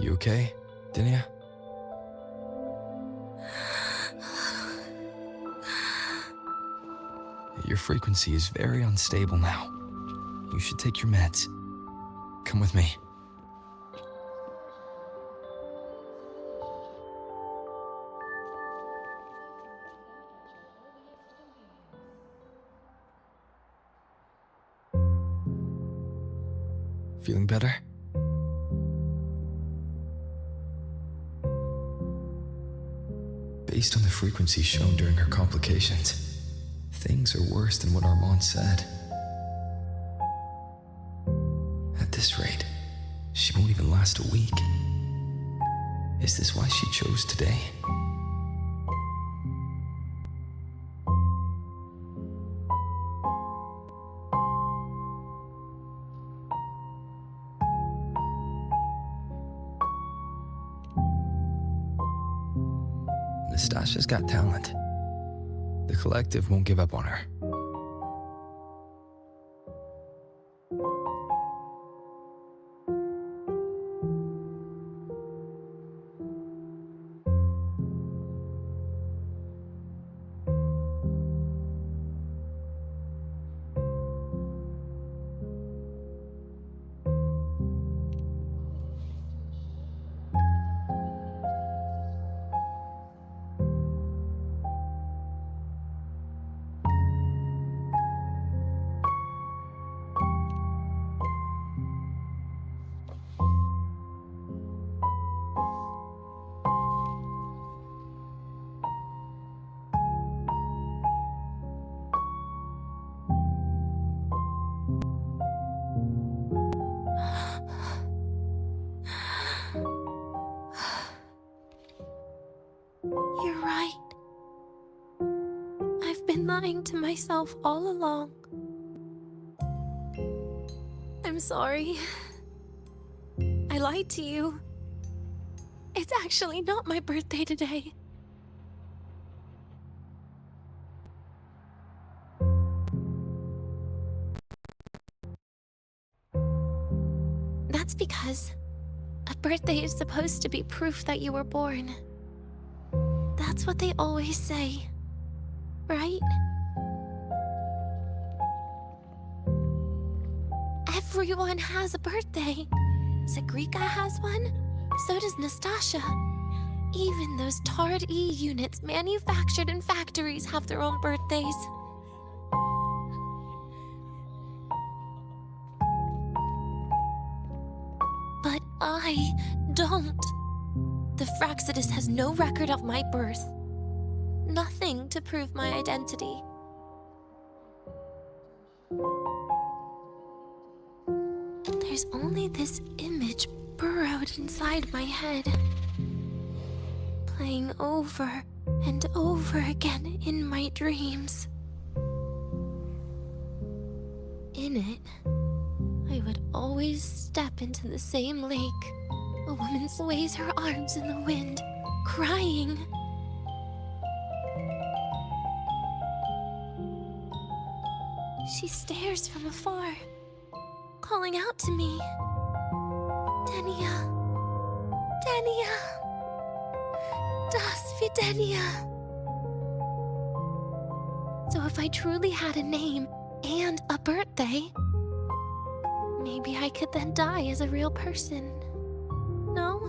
You okay, Denia? Your frequency is very unstable now. You should take your meds. Come with me. Feeling better? Based on the frequency shown during her complications, things are worse than what Armand said. At this rate, she won't even last a week. Is this why she chose today? Nastasha's got talent. The collective won't give up on her. You're right. I've been lying to myself all along. I'm sorry. I lied to you. It's actually not my birthday today. That's because a birthday is supposed to be proof that you were born. That's what they always say, right? Everyone has a birthday. Zagrika has one, so does Nastasha. Even those tarred E units manufactured in factories have their own birthdays. But I don't. The Fraxidus has no record of my birth. Nothing to prove my identity. There's only this image burrowed inside my head, playing over and over again in my dreams. In it, I would always step into the same lake. A woman sways her arms in the wind, crying. She stares from afar, calling out to me. Denia. Denia. Das Videnia. So if I truly had a name and a birthday, maybe I could then die as a real person. No?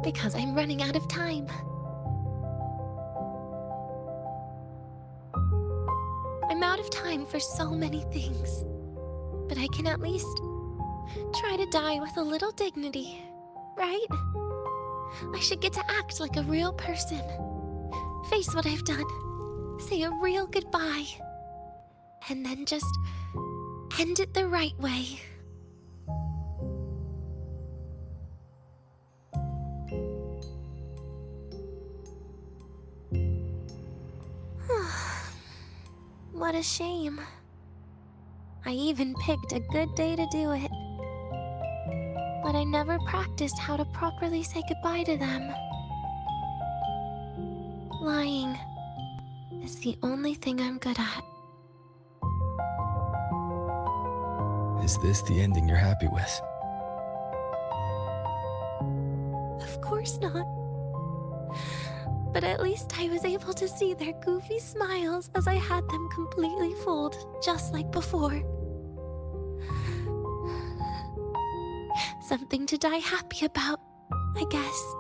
Because I'm running out of time. I'm out of time for so many things, but I can at least try to die with a little dignity, right? I should get to act like a real person, face what I've done, say a real goodbye, and then just end it the right way. What a shame. I even picked a good day to do it. But I never practiced how to properly say goodbye to them. Lying is the only thing I'm good at. Is this the ending you're happy with? Of course not. But at least I was able to see their goofy smiles as I had them completely fooled, just like before. Something to die happy about, I guess.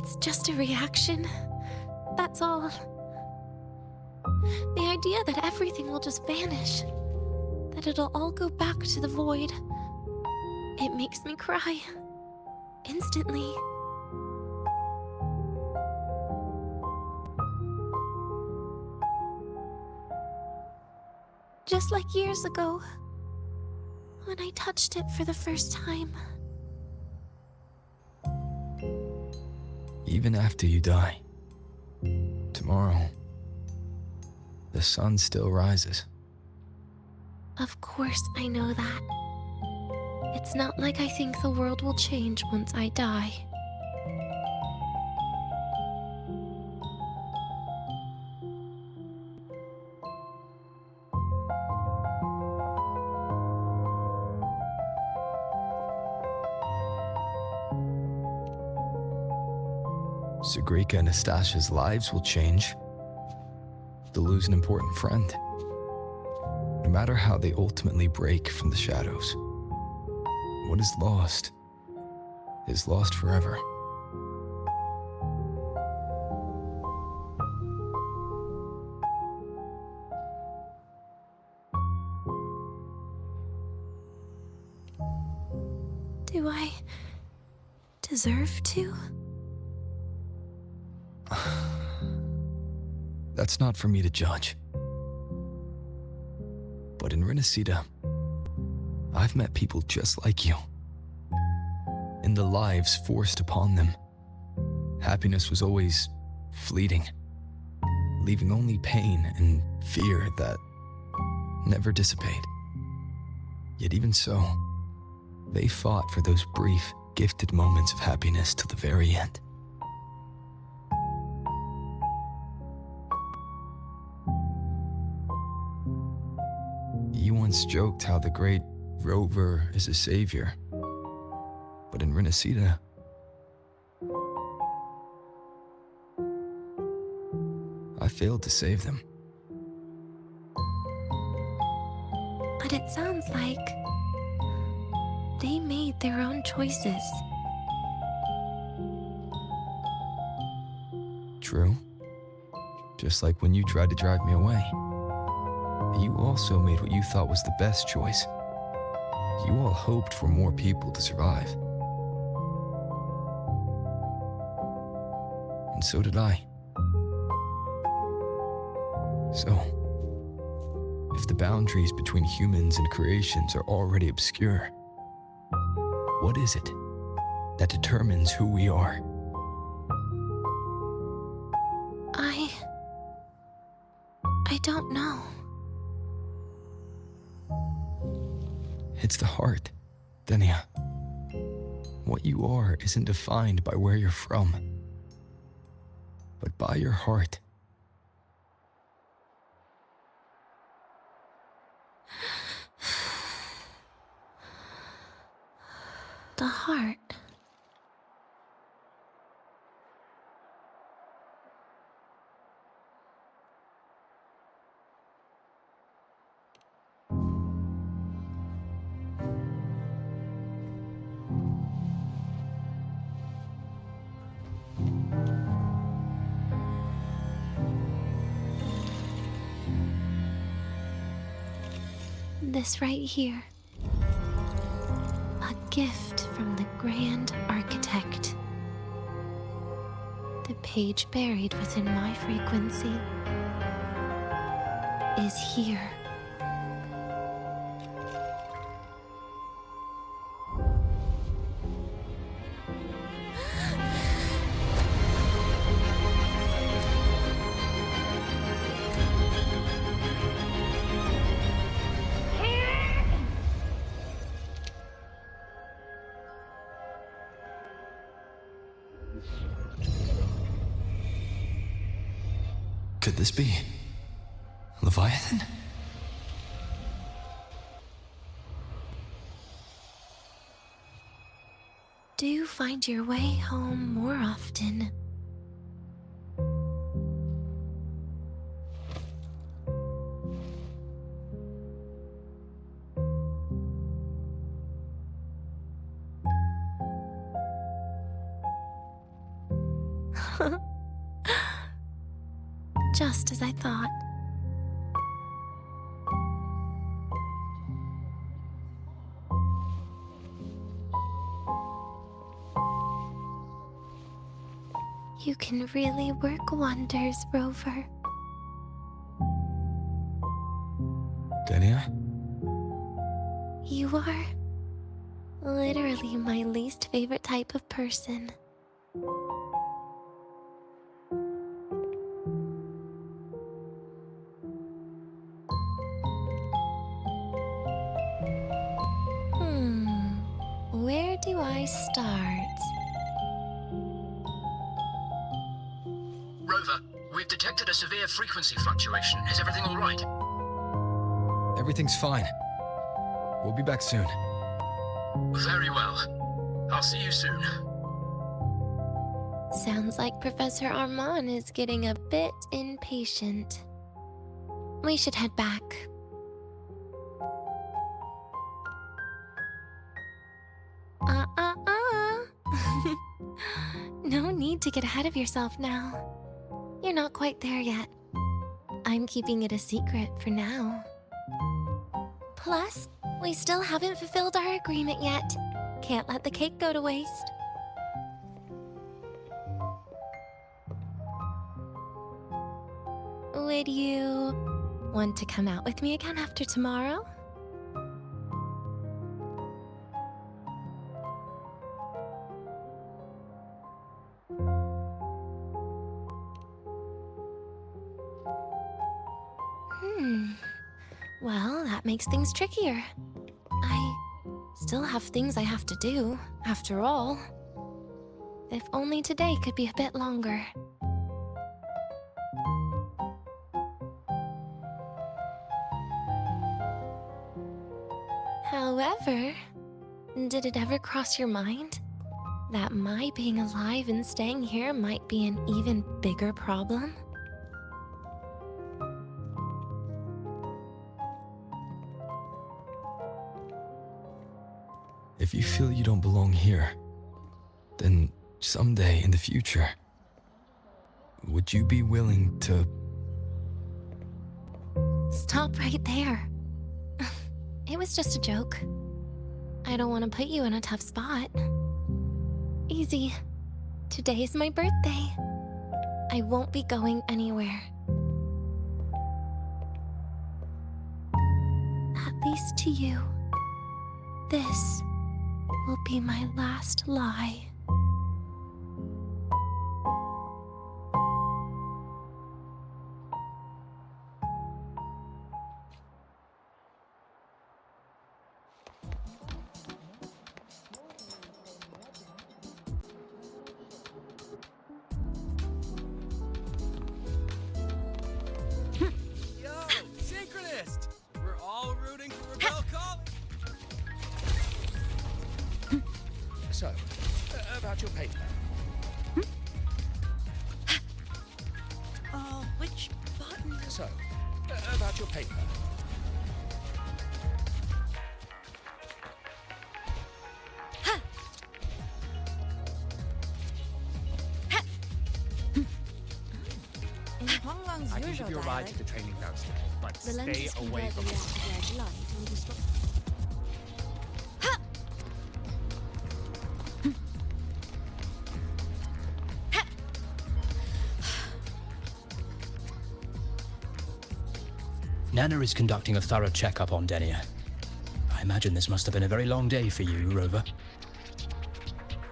It's just a reaction. That's all. The idea that everything will just vanish, that it'll all go back to the void, it makes me cry. Instantly. Just like years ago, when I touched it for the first time. Even after you die, tomorrow, the sun still rises. Of course I know that. It's not like I think the world will change once I die. Segrika and Nastasha's lives will change. They'll lose an important friend. No matter how they ultimately break from the shadows, what is lost forever. Do I deserve to? That's not for me to judge. But in Renacida, I've met people just like you. In the lives forced upon them, happiness was always fleeting, leaving only pain and fear that never dissipate. Yet even so, they fought for those brief, gifted moments of happiness till the very end. You once joked how the great Rover is a savior. But in Renacida, I failed to save them. But it sounds like they made their own choices. True. Just like when you tried to drive me away. You also made what you thought was the best choice. You all hoped for more people to survive. And so did I. So, if the boundaries between humans and creations are already obscure, what is it that determines who we are? I don't know. It's the heart, Denia. What you are isn't defined by where you're from, but by your heart. The heart. This right here. A gift from the Grand Architect. The page buried within my frequency is here. Could this be Leviathan? Do you find your way home more often? just as I thought. You can really work wonders, Rover. Denia? You are literally my least favorite type of person. Where do I start? Rover, we've detected a severe frequency fluctuation. Is everything all right? Everything's fine. We'll be back soon. Very well. I'll see you soon. Sounds like Professor Armand is getting a bit impatient. We should head back. No need to get ahead of yourself now. You're not quite there yet. I'm keeping it a secret for now. Plus, we still haven't fulfilled our agreement yet. Can't let the cake go to waste. Would you want to come out with me again after tomorrow? Well, that makes things trickier. I still have things I have to do, after all. If only today could be a bit longer. However, did it ever cross your mind that my being alive and staying here might be an even bigger problem? If you feel you don't belong here, then someday in the future, would you be willing to... Stop right there. It was just a joke. I don't want to put you in a tough spot. Easy. Today's my birthday. I won't be going anywhere. At least to you. This will be my last lie. Yo, synchronist! We're all rooting for Rebel College. So, about your paper. Which button? So, about your paper. I can give you a ride to the training grounds today, but stay away from it. Nana is conducting a thorough checkup on Denia. I imagine this must have been a very long day for you, Rover.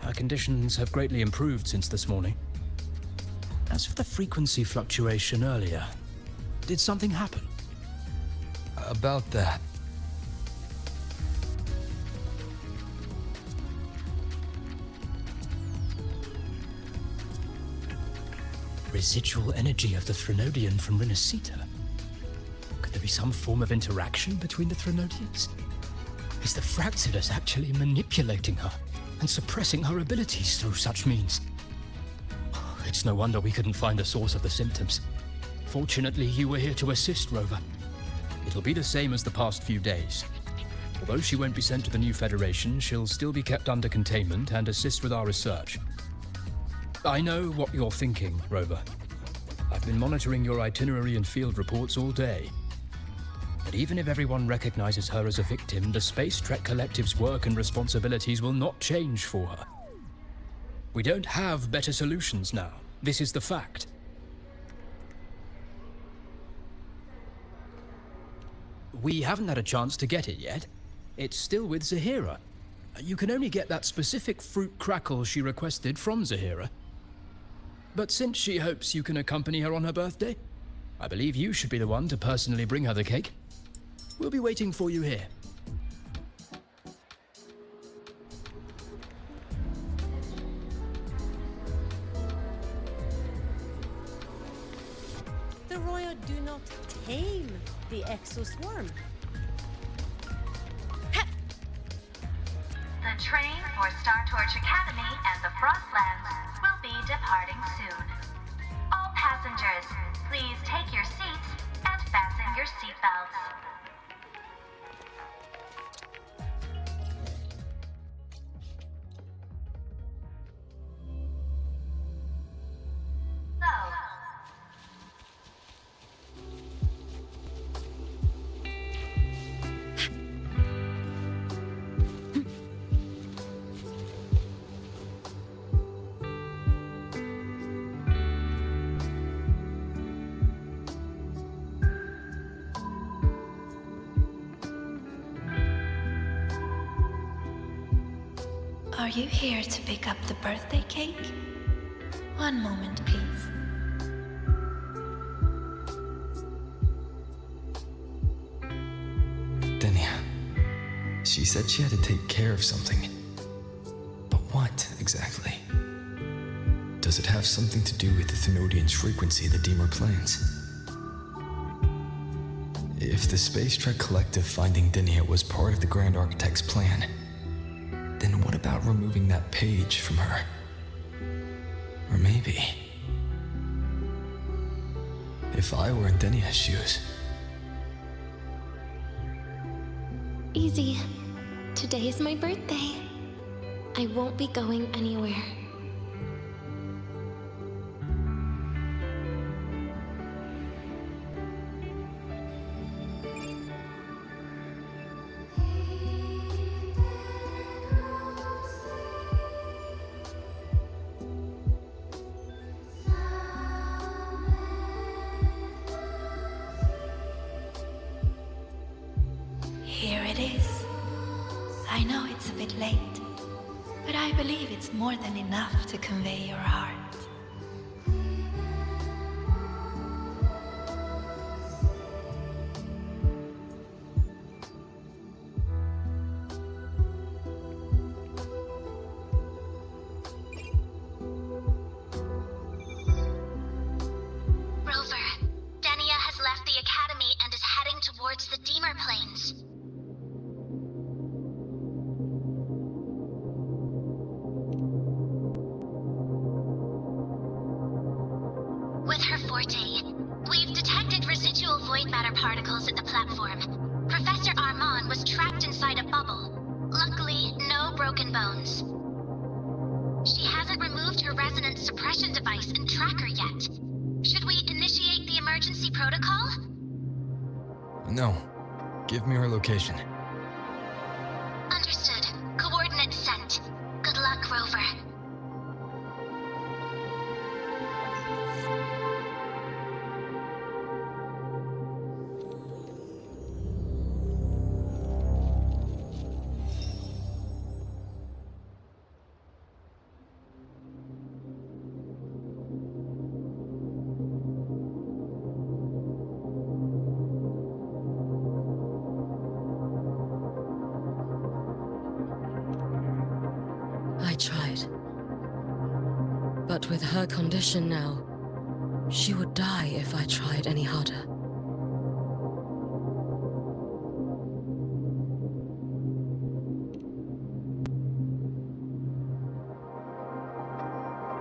Her conditions have greatly improved since this morning. As for the frequency fluctuation earlier, did something happen? About that. Residual energy of the Threnodian from Renacita? Could there be some form of interaction between the Threnodians? Is the Fraxidus actually manipulating her and suppressing her abilities through such means? It's no wonder we couldn't find the source of the symptoms. Fortunately, you were here to assist, Rover. It'll be the same as the past few days. Although she won't be sent to the new Federation, she'll still be kept under containment and assist with our research. I know what you're thinking, Rover. I've been monitoring your itinerary and field reports all day. But even if everyone recognizes her as a victim, the Space Trek Collective's work and responsibilities will not change for her. We don't have better solutions now. This is the fact. We haven't had a chance to get it yet. It's still with Zahira. You can only get that specific fruit crackle she requested from Zahira. But since she hopes you can accompany her on her birthday, I believe you should be the one to personally bring her the cake. We'll be waiting for you here. The Royal do not tame the exoswarm. The train for Star Torch Academy and the Frostlands will be departing soon. All passengers, please take your seats and fasten your seatbelts. Are you here to pick up the birthday cake? One moment, please. Denia. She said she had to take care of something. But what, exactly? Does it have something to do with the Thenodian's frequency of the Deemer planes? If the Space Trek Collective finding Denia was part of the Grand Architect's plan, then what about removing that page from her? Or maybe... if I were in Denia's shoes... Easy. Today is my birthday. I won't be going anywhere. Here it is. I know it's a bit late, but I believe it's more than enough to convey your heart. Rover, Denia has left the Academy and is heading towards the Deemer planes. With her forte, we've detected residual void matter particles at the platform. Professor Armand was trapped inside a bubble. Luckily, no broken bones. She hasn't removed her resonance suppression device and tracker yet. Should we initiate the emergency protocol? No. Give me her location. Understood. Coordinates sent. Good luck, Rover. I tried. But with her condition now, she would die if I tried any harder.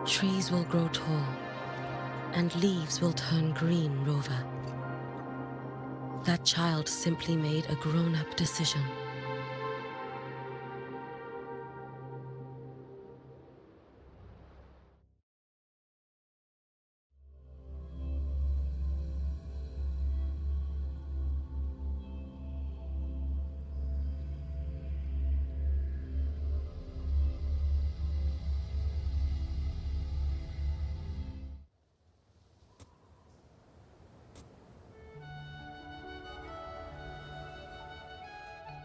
Trees will grow tall, and leaves will turn green, Rover. That child simply made a grown-up decision.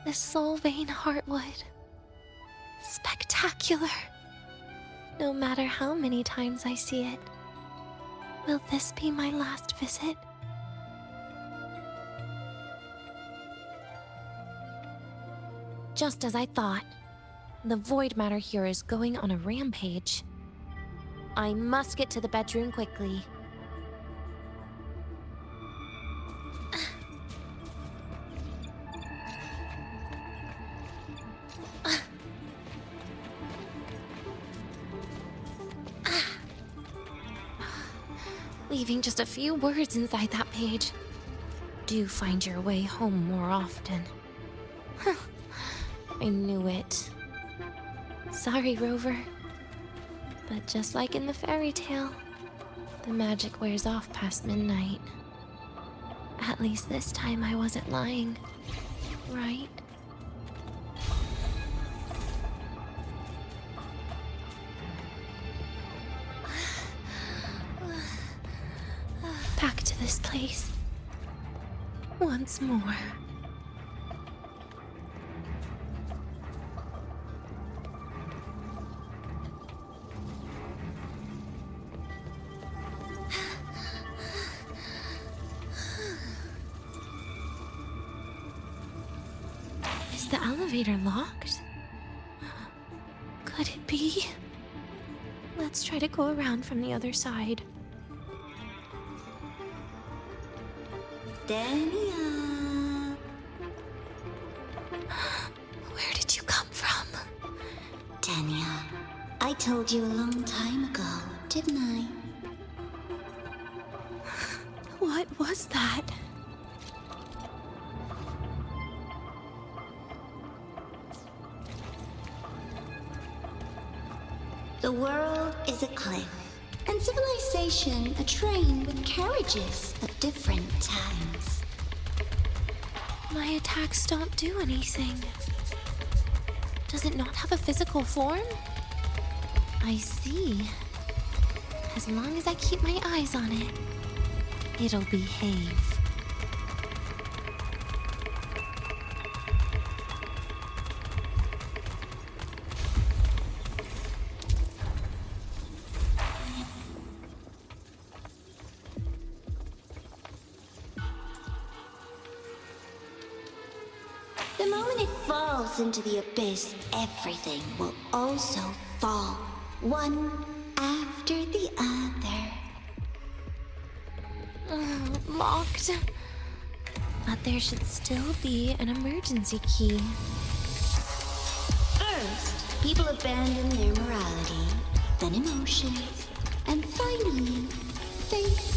The Soul Vein Heartwood. Spectacular. No matter how many times I see it, will this be my last visit? Just as I thought, the void matter here is going on a rampage. I must get to the bedroom quickly. Leaving just a few words inside that page. Do find your way home more often. I knew it. Sorry, Rover. But just like in the fairy tale, the magic wears off past midnight. At least this time I wasn't lying, right? Back to this place. Once more. Is the elevator locked? Could it be? Let's try to go around from the other side. Denia. Where did you come from? Denia, I told you a long time ago, didn't I? What was that? The world is a cliff, and civilization a train with carriages of different times. My attacks don't do anything. Does it not have a physical form? I see. As long as I keep my eyes on it, it'll behave. The moment it falls into the abyss, everything will also fall, one after the other. Locked. But there should still be an emergency key. First, people abandon their morality, then emotions, and finally, faith.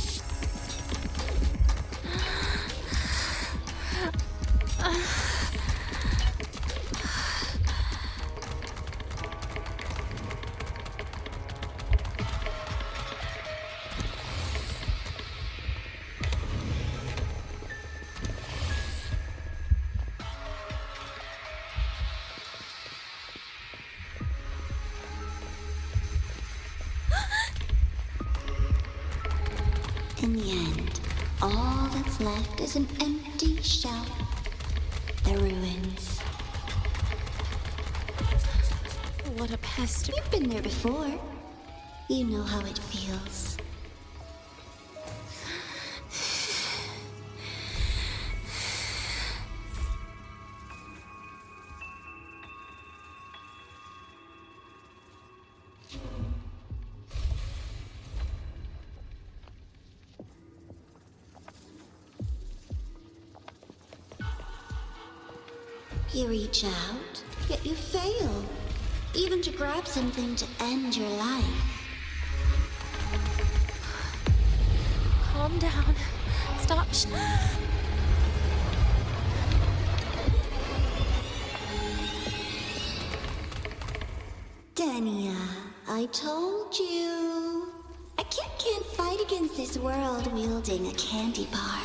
In the end, all that's left is an empty shell. The ruins. What a pest. You've been there before. You know how it feels. You reach out, yet you fail. Even to grab something to end your life. Calm down. Stop. Denia, I told you. A kid can't fight against this world wielding a candy bar.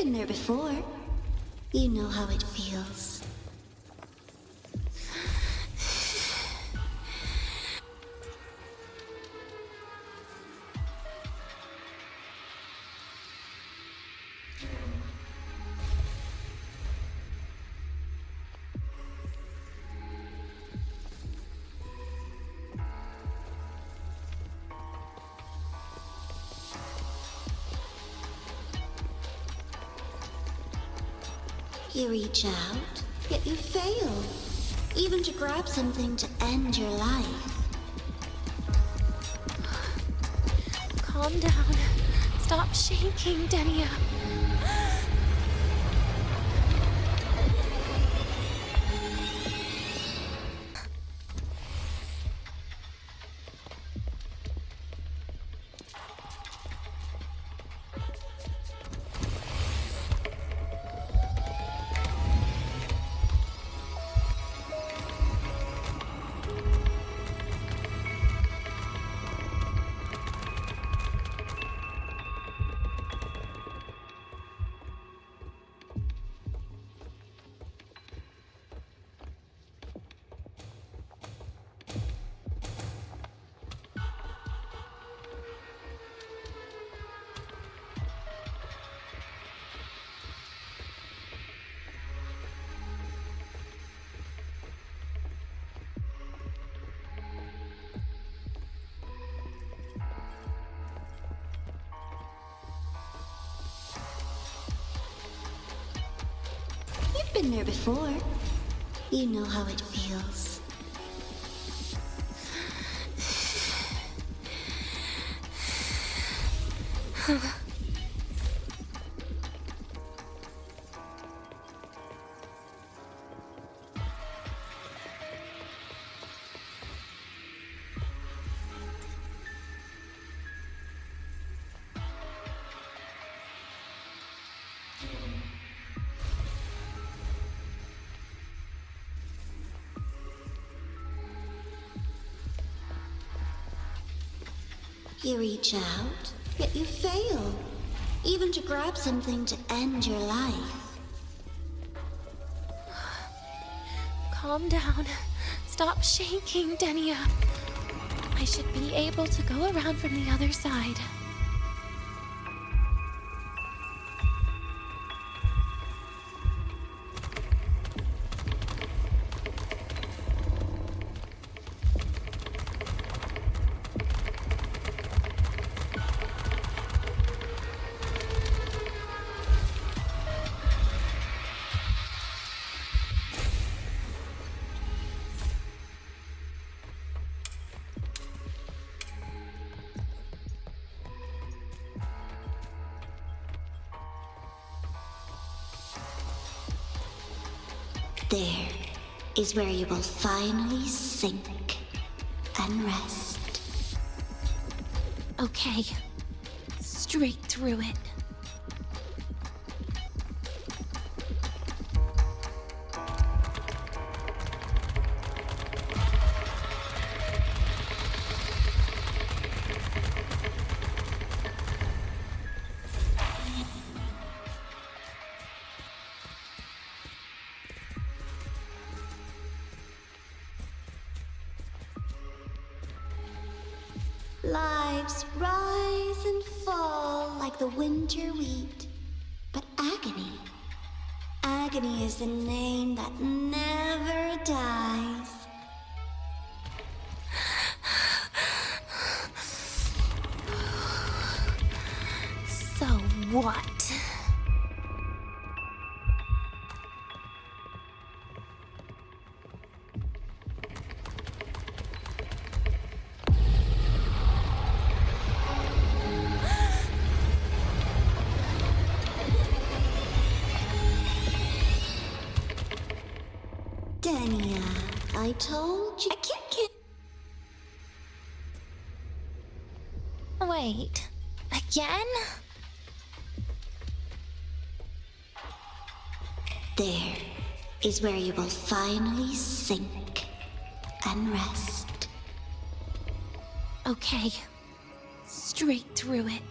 been there before. You know how it feels. You reach out, yet you fail. Even to grab something to end your life. Calm down. Stop shaking, Denia. You've been there before. You know how it feels. You reach out, yet you fail. Even to grab something to end your life. Calm down. Stop shaking, Denia. I should be able to go around from the other side. There is where you will finally sink and rest. Okay. Straight through it. Lives rise and fall like the winter wheat. But agony, agony is the name that never dies. So what? Denia, I told you. I can't. Wait. Again? There is where you will finally sink and rest. Okay. Straight through it.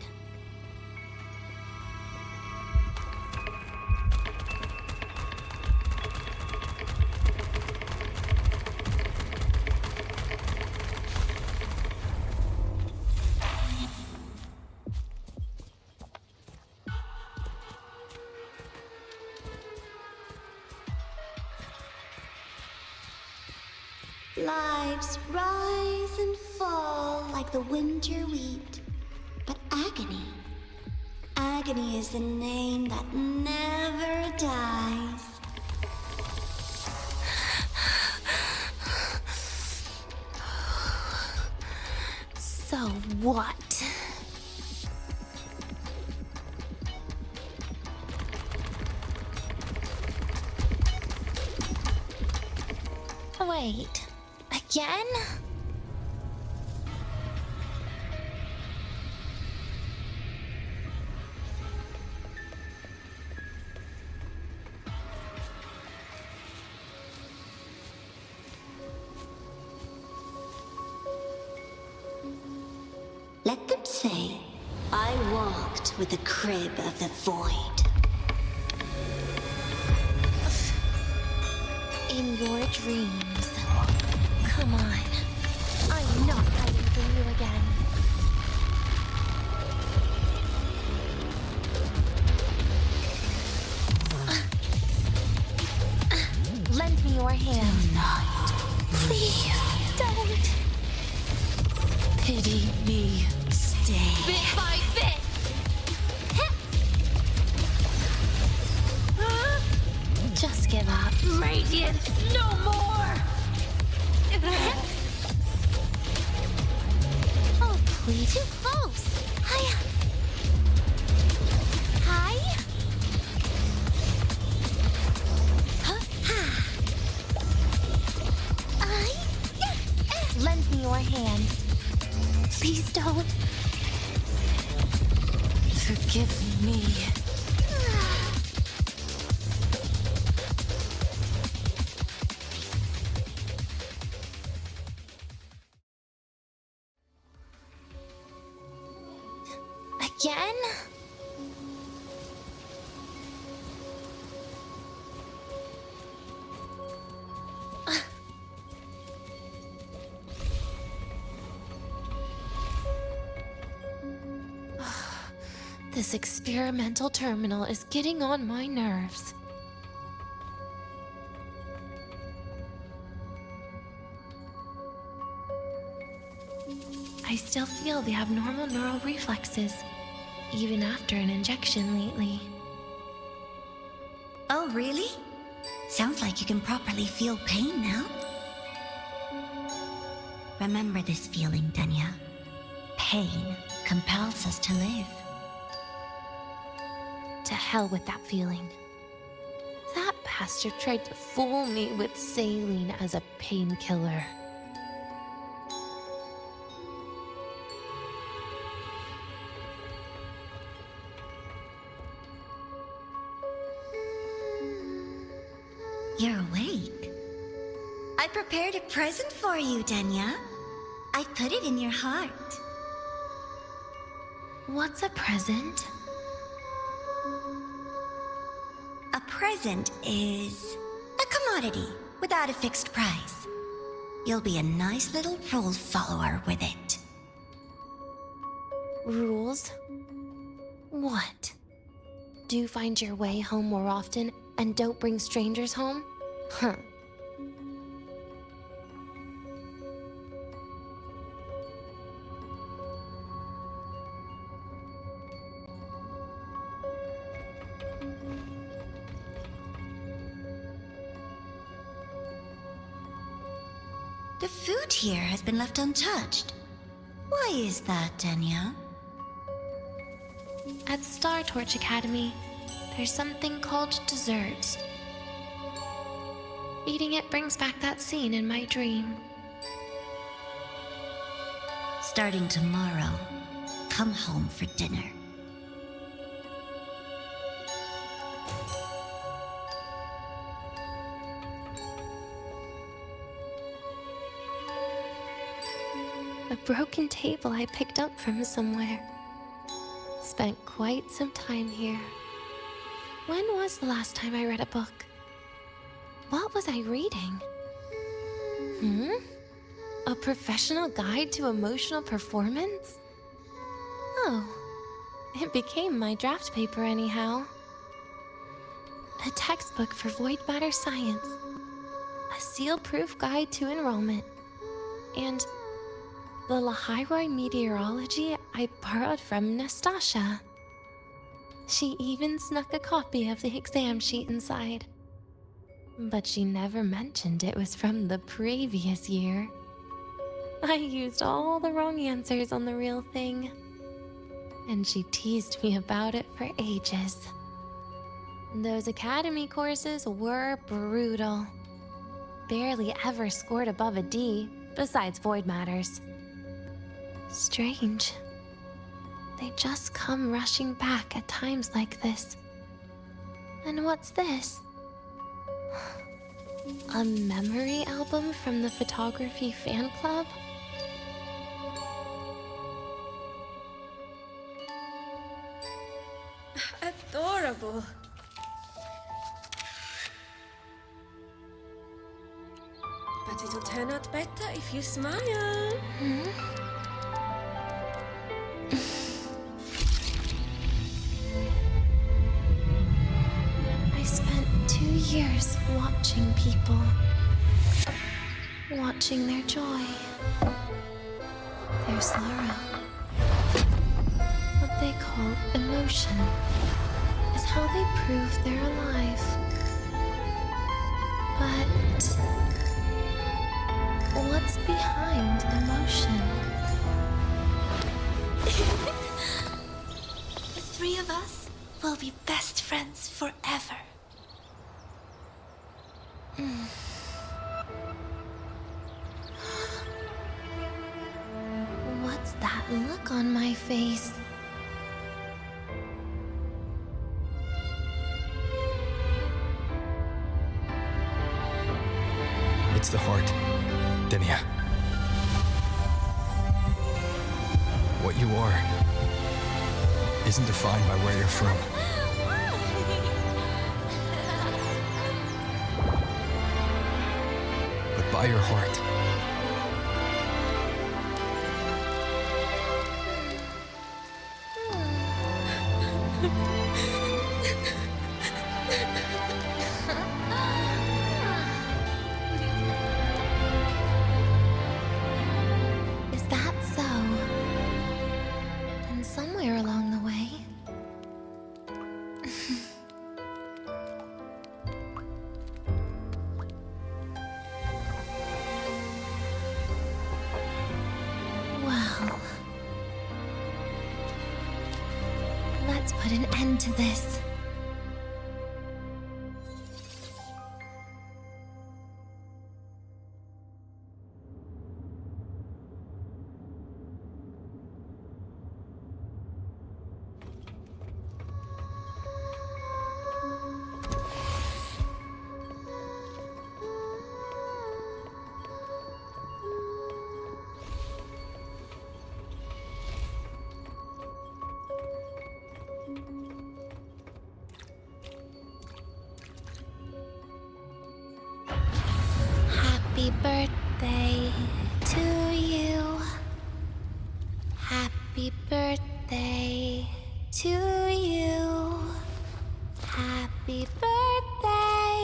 Lives rise and fall like the winter wheat. But agony, agony is the name that never dies. So what? Wait, again? Let them say, I walked with the crib of the void. In your dreams. Come on. I'm not hiding from you again. Lend me your hand. Do not. Please, don't. Pity me. Stay. Bit by bit. Just give up. Radiance, no more! Oh, please, too close. Hiya. Hi. Lend me your hand. Please don't. Forgive me. Again? This experimental terminal is getting on my nerves. I still feel the abnormal neural reflexes, even after an injection lately. Oh, really? Sounds like you can properly feel pain now. Remember this feeling, Denia. Pain compels us to live. To hell with that feeling. That bastard tried to fool me with saline as a painkiller. You're awake. I prepared a present for you, Denia. I put it in your heart. What's a present? A present is a commodity without a fixed price. You'll be a nice little rule follower with it. Rules? What? Do find your way home more often and don't bring strangers home? Huh. The food here has been left untouched. Why is that, Denia? At Star Torch Academy, there's something called dessert. Eating it brings back that scene in my dream. Starting tomorrow, come home for dinner. A broken table I picked up from somewhere. Spent quite some time here. When was the last time I read a book? What was I reading? A professional guide to emotional performance? Oh, it became my draft paper anyhow. A textbook for void matter science. a seal-proof guide to enrollment, and the Lahai-Roi meteorology I borrowed from Nastasha. She even snuck a copy of the exam sheet inside. But she never mentioned it was from the previous year. I used all the wrong answers on the real thing, and she teased me about it for ages. Those academy courses were brutal. Barely ever scored above a D, besides void matters. Strange. They just come rushing back at times like this. And what's this? A memory album from the photography fan club? Adorable. But it'll turn out better if you smile. I spent 2 years watching people. Watching their joy. Their sorrow. What they call emotion is how they prove they're alive. But what's behind emotion? The three of us will be best friends forever. What's that look on my face? It's the heart, Denia. What you are isn't defined by where you're from. But by your heart. Is that so? Then somewhere along the way... Well... Let's put an end to this. Happy birthday to you. Happy birthday to you. Happy birthday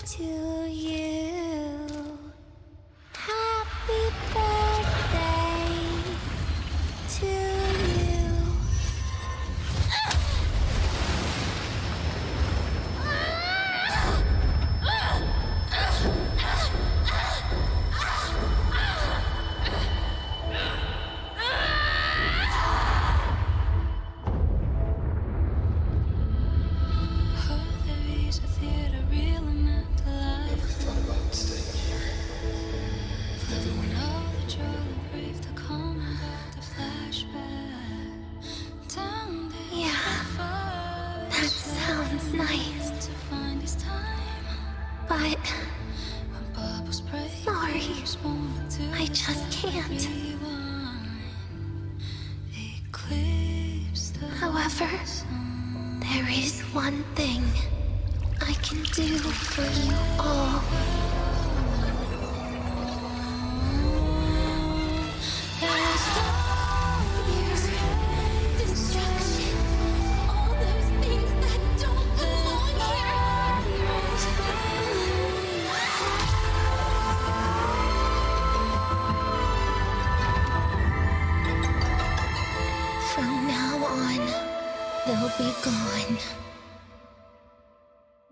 to you. Happy birthday to you. Sounds nice. But... sorry. I just can't. However, there is one thing I can do for you all. I'll be gone.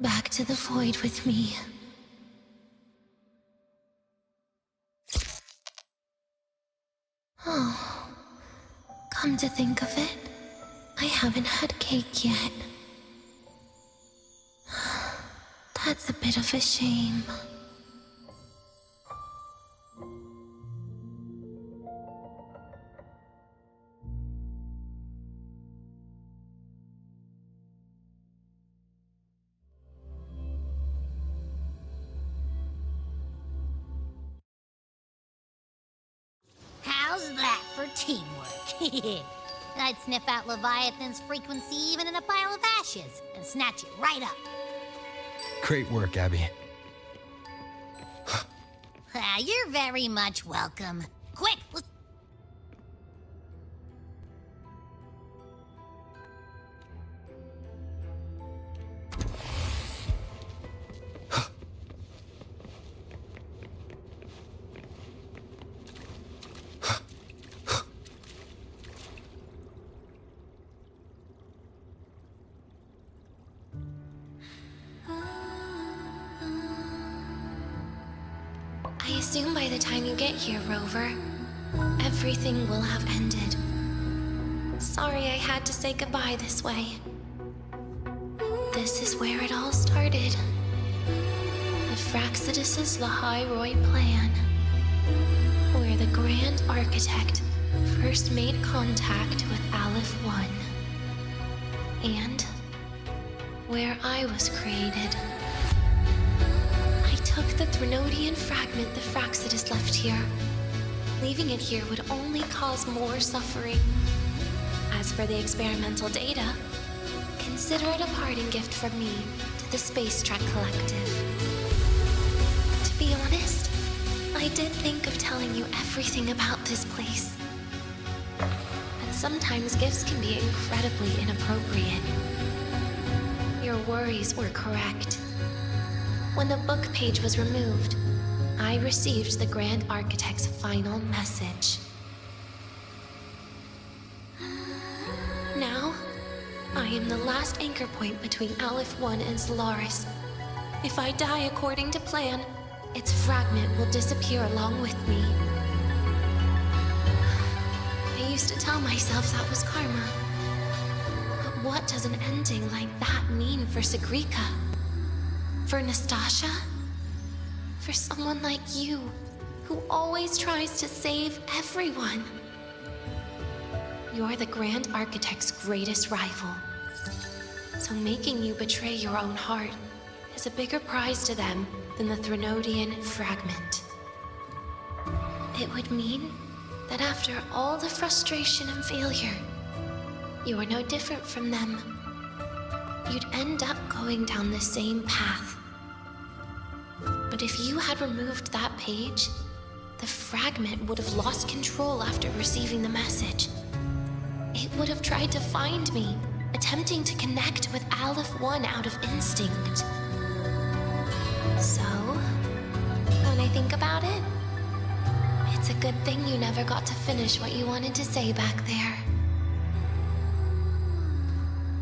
Back to the void with me. Oh, come to think of it, I haven't had cake yet. That's a bit of a shame. How's that for teamwork? I'd sniff out Leviathan's frequency even in a pile of ashes and snatch it right up. Great work, Abby. You're very much welcome. Quick, let's... I assume by the time you get here, Rover, everything will have ended. Sorry I had to say goodbye this way. This is where it all started. The Fraxidus' Lahai-Roi plan, where the Grand Architect first made contact with Aleph-1, and where I was created. I took the Threnodian fragment the Fraxidus left here. Leaving it here would only cause more suffering. As for the experimental data, consider it a parting gift from me to the Space Trek Collective. To be honest, I did think of telling you everything about this place. But sometimes gifts can be incredibly inappropriate. Your worries were correct. When the book page was removed, I received the Grand Architect's final message. Now, I am the last anchor point between Aleph-1 and Solaris. If I die according to plan, its fragment will disappear along with me. I used to tell myself that was karma. But what does an ending like that mean for Segrika? For Nastasha? For someone like you, who always tries to save everyone? You're the Grand Architect's greatest rival. So making you betray your own heart is a bigger prize to them than the Threnodian fragment. It would mean that after all the frustration and failure, you are no different from them. You'd end up going down the same path. But if you had removed that page, the fragment would have lost control after receiving the message. It would have tried to find me, attempting to connect with Aleph-1 out of instinct. So, when I think about it, it's a good thing you never got to finish what you wanted to say back there.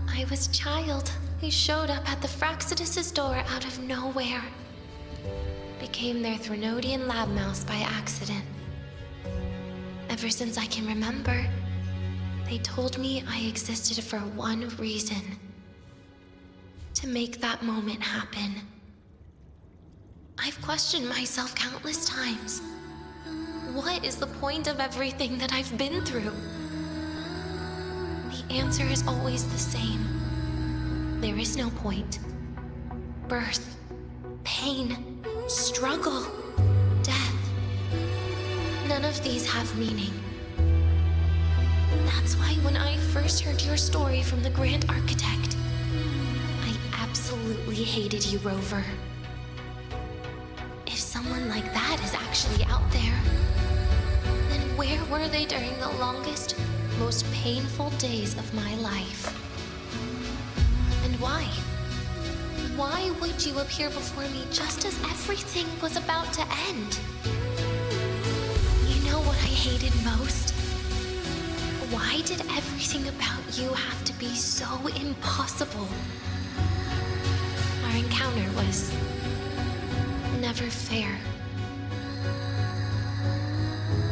I was a child who showed up at the Fraxidus' door out of nowhere. Became their Threnodian lab mouse by accident. Ever since I can remember, they told me I existed for one reason. To make that moment happen. I've questioned myself countless times. What is the point of everything that I've been through? The answer is always the same. There is no point. Birth, pain, struggle, death. None of these have meaning. That's why when I first heard your story from the Grand Architect, I absolutely hated you, Rover. If someone like that is actually out there, then where were they during the longest, most painful days of my life? And why? Why would you appear before me just as everything was about to end? You know what I hated most? Why did everything about you have to be so impossible? Our encounter was never fair.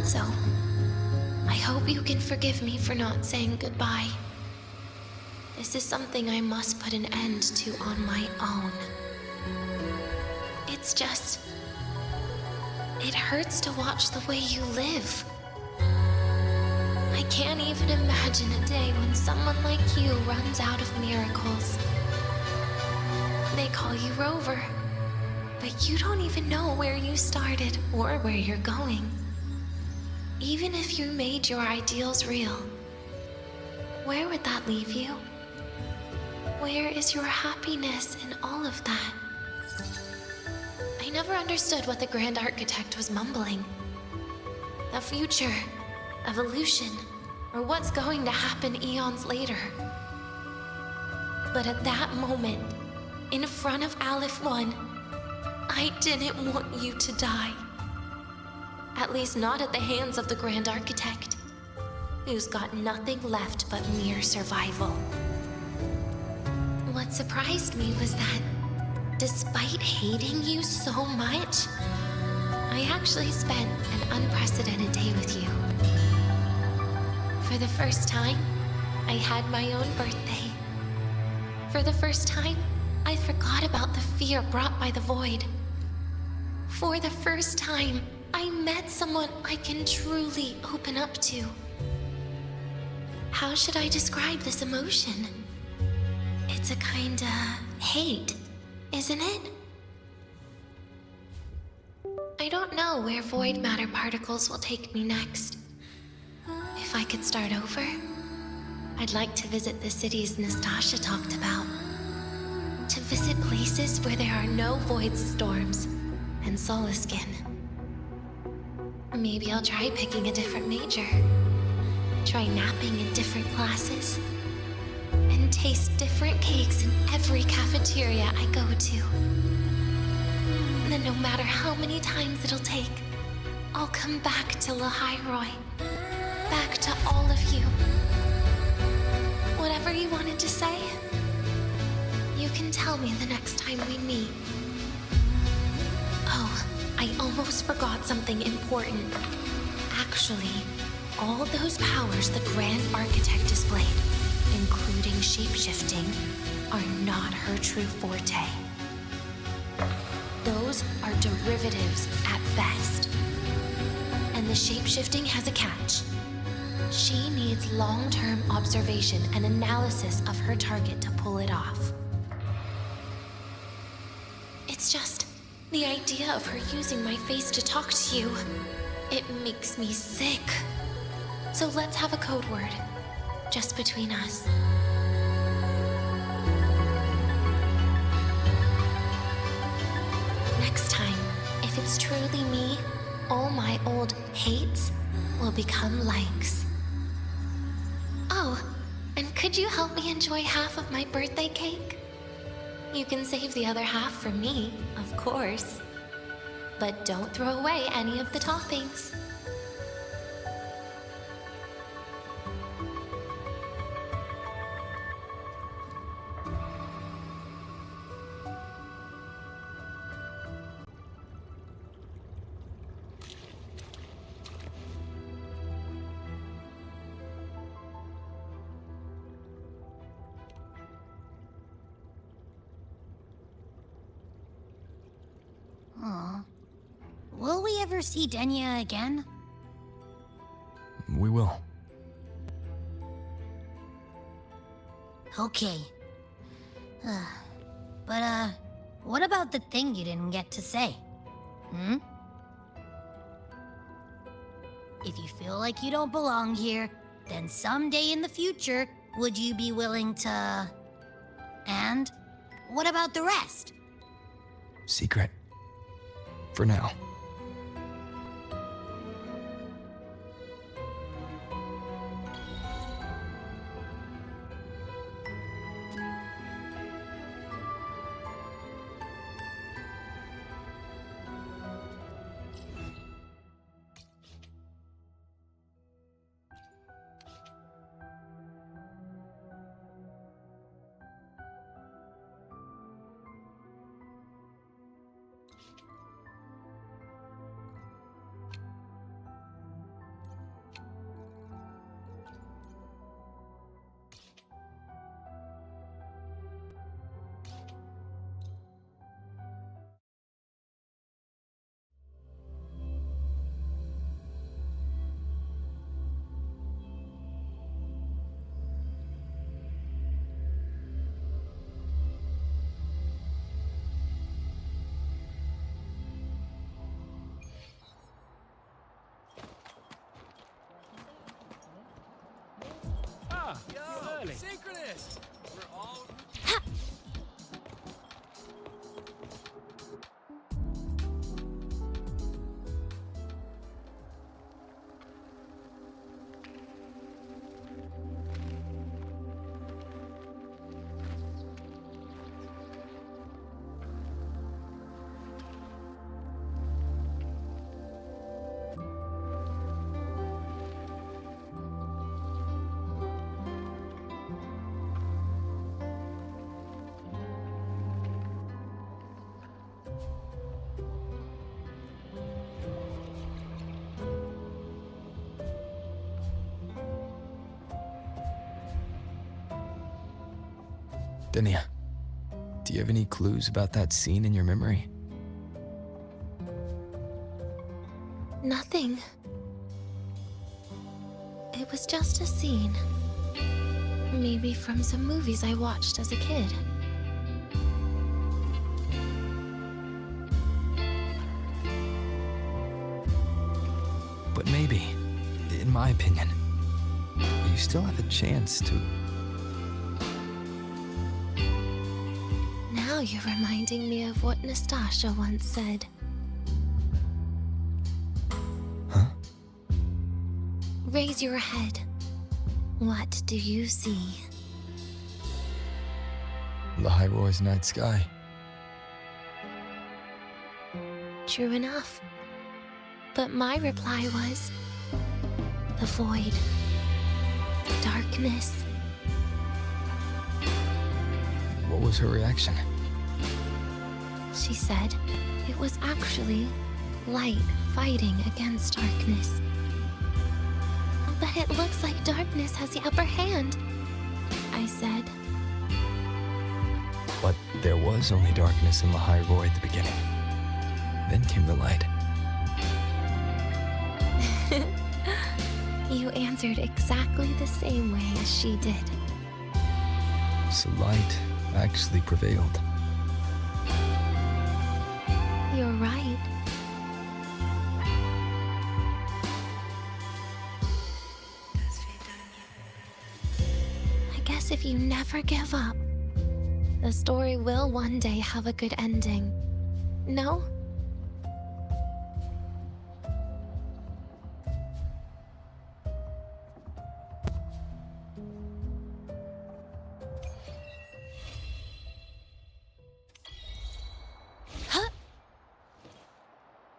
So, I hope you can forgive me for not saying goodbye. This is something I must put an end to on my own. It's just... it hurts to watch the way you live. I can't even imagine a day when someone like you runs out of miracles. They call you Rover, but you don't even know where you started or where you're going. Even if you made your ideals real, where would that leave you? Where is your happiness in all of that? I never understood what the Grand Architect was mumbling. The future, evolution, or what's going to happen eons later. But at that moment, in front of Aleph 1, I didn't want you to die. At least not at the hands of the Grand Architect, who's got nothing left but mere survival. What surprised me was that, despite hating you so much, I actually spent an unprecedented day with you. For the first time, I had my own birthday. For the first time, I forgot about the fear brought by the void. For the first time, I met someone I can truly open up to. How should I describe this emotion? It's a kinda hate, isn't it? I don't know where void matter particles will take me next. If I could start over, I'd like to visit the cities Nastasha talked about. To visit places where there are no void storms and Solaskin. Maybe I'll try picking a different major. Try napping in different classes. And taste different cakes in every cafeteria I go to. And then no matter how many times it'll take, I'll come back to Lahai-Roi. Back to all of you. Whatever you wanted to say, you can tell me the next time we meet. Oh, I almost forgot something important. Actually, all those powers the Grand Architect displayed, including shapeshifting, are not her true forte. Those are derivatives at best. And the shapeshifting has a catch. She needs long-term observation and analysis of her target to pull it off. It's just the idea of her using my face to talk to you. It makes me sick. So let's have a code word, just between us. Next time, if it's truly me, all my old hates will become likes. Oh, and could you help me enjoy half of my birthday cake? You can save the other half for me, of course. But don't throw away any of the toppings. Aw. Will we ever see Denia again? We will. Okay. But, what about the thing you didn't get to say? Hmm? If you feel like you don't belong here, then someday in the future, would you be willing to... And what about the rest? Secret. For now. Early. Synchronous! We're all... Denia, do you have any clues about that scene in your memory? Nothing. It was just a scene. Maybe from some movies I watched as a kid. But maybe, in my opinion, you still have a chance to... Now you're reminding me of what Nastasha once said. Huh? Raise your head. What do you see? Lahai-Roi's night sky. True enough. But my reply was... the void. Darkness. What was her reaction? She said it was actually light fighting against darkness. But it looks like darkness has the upper hand, I said. But there was only darkness in Lahai-Roi at the beginning. Then came the light. You answered exactly the same way as she did. So light actually prevailed. You're right. I guess if you never give up, the story will one day have a good ending. No?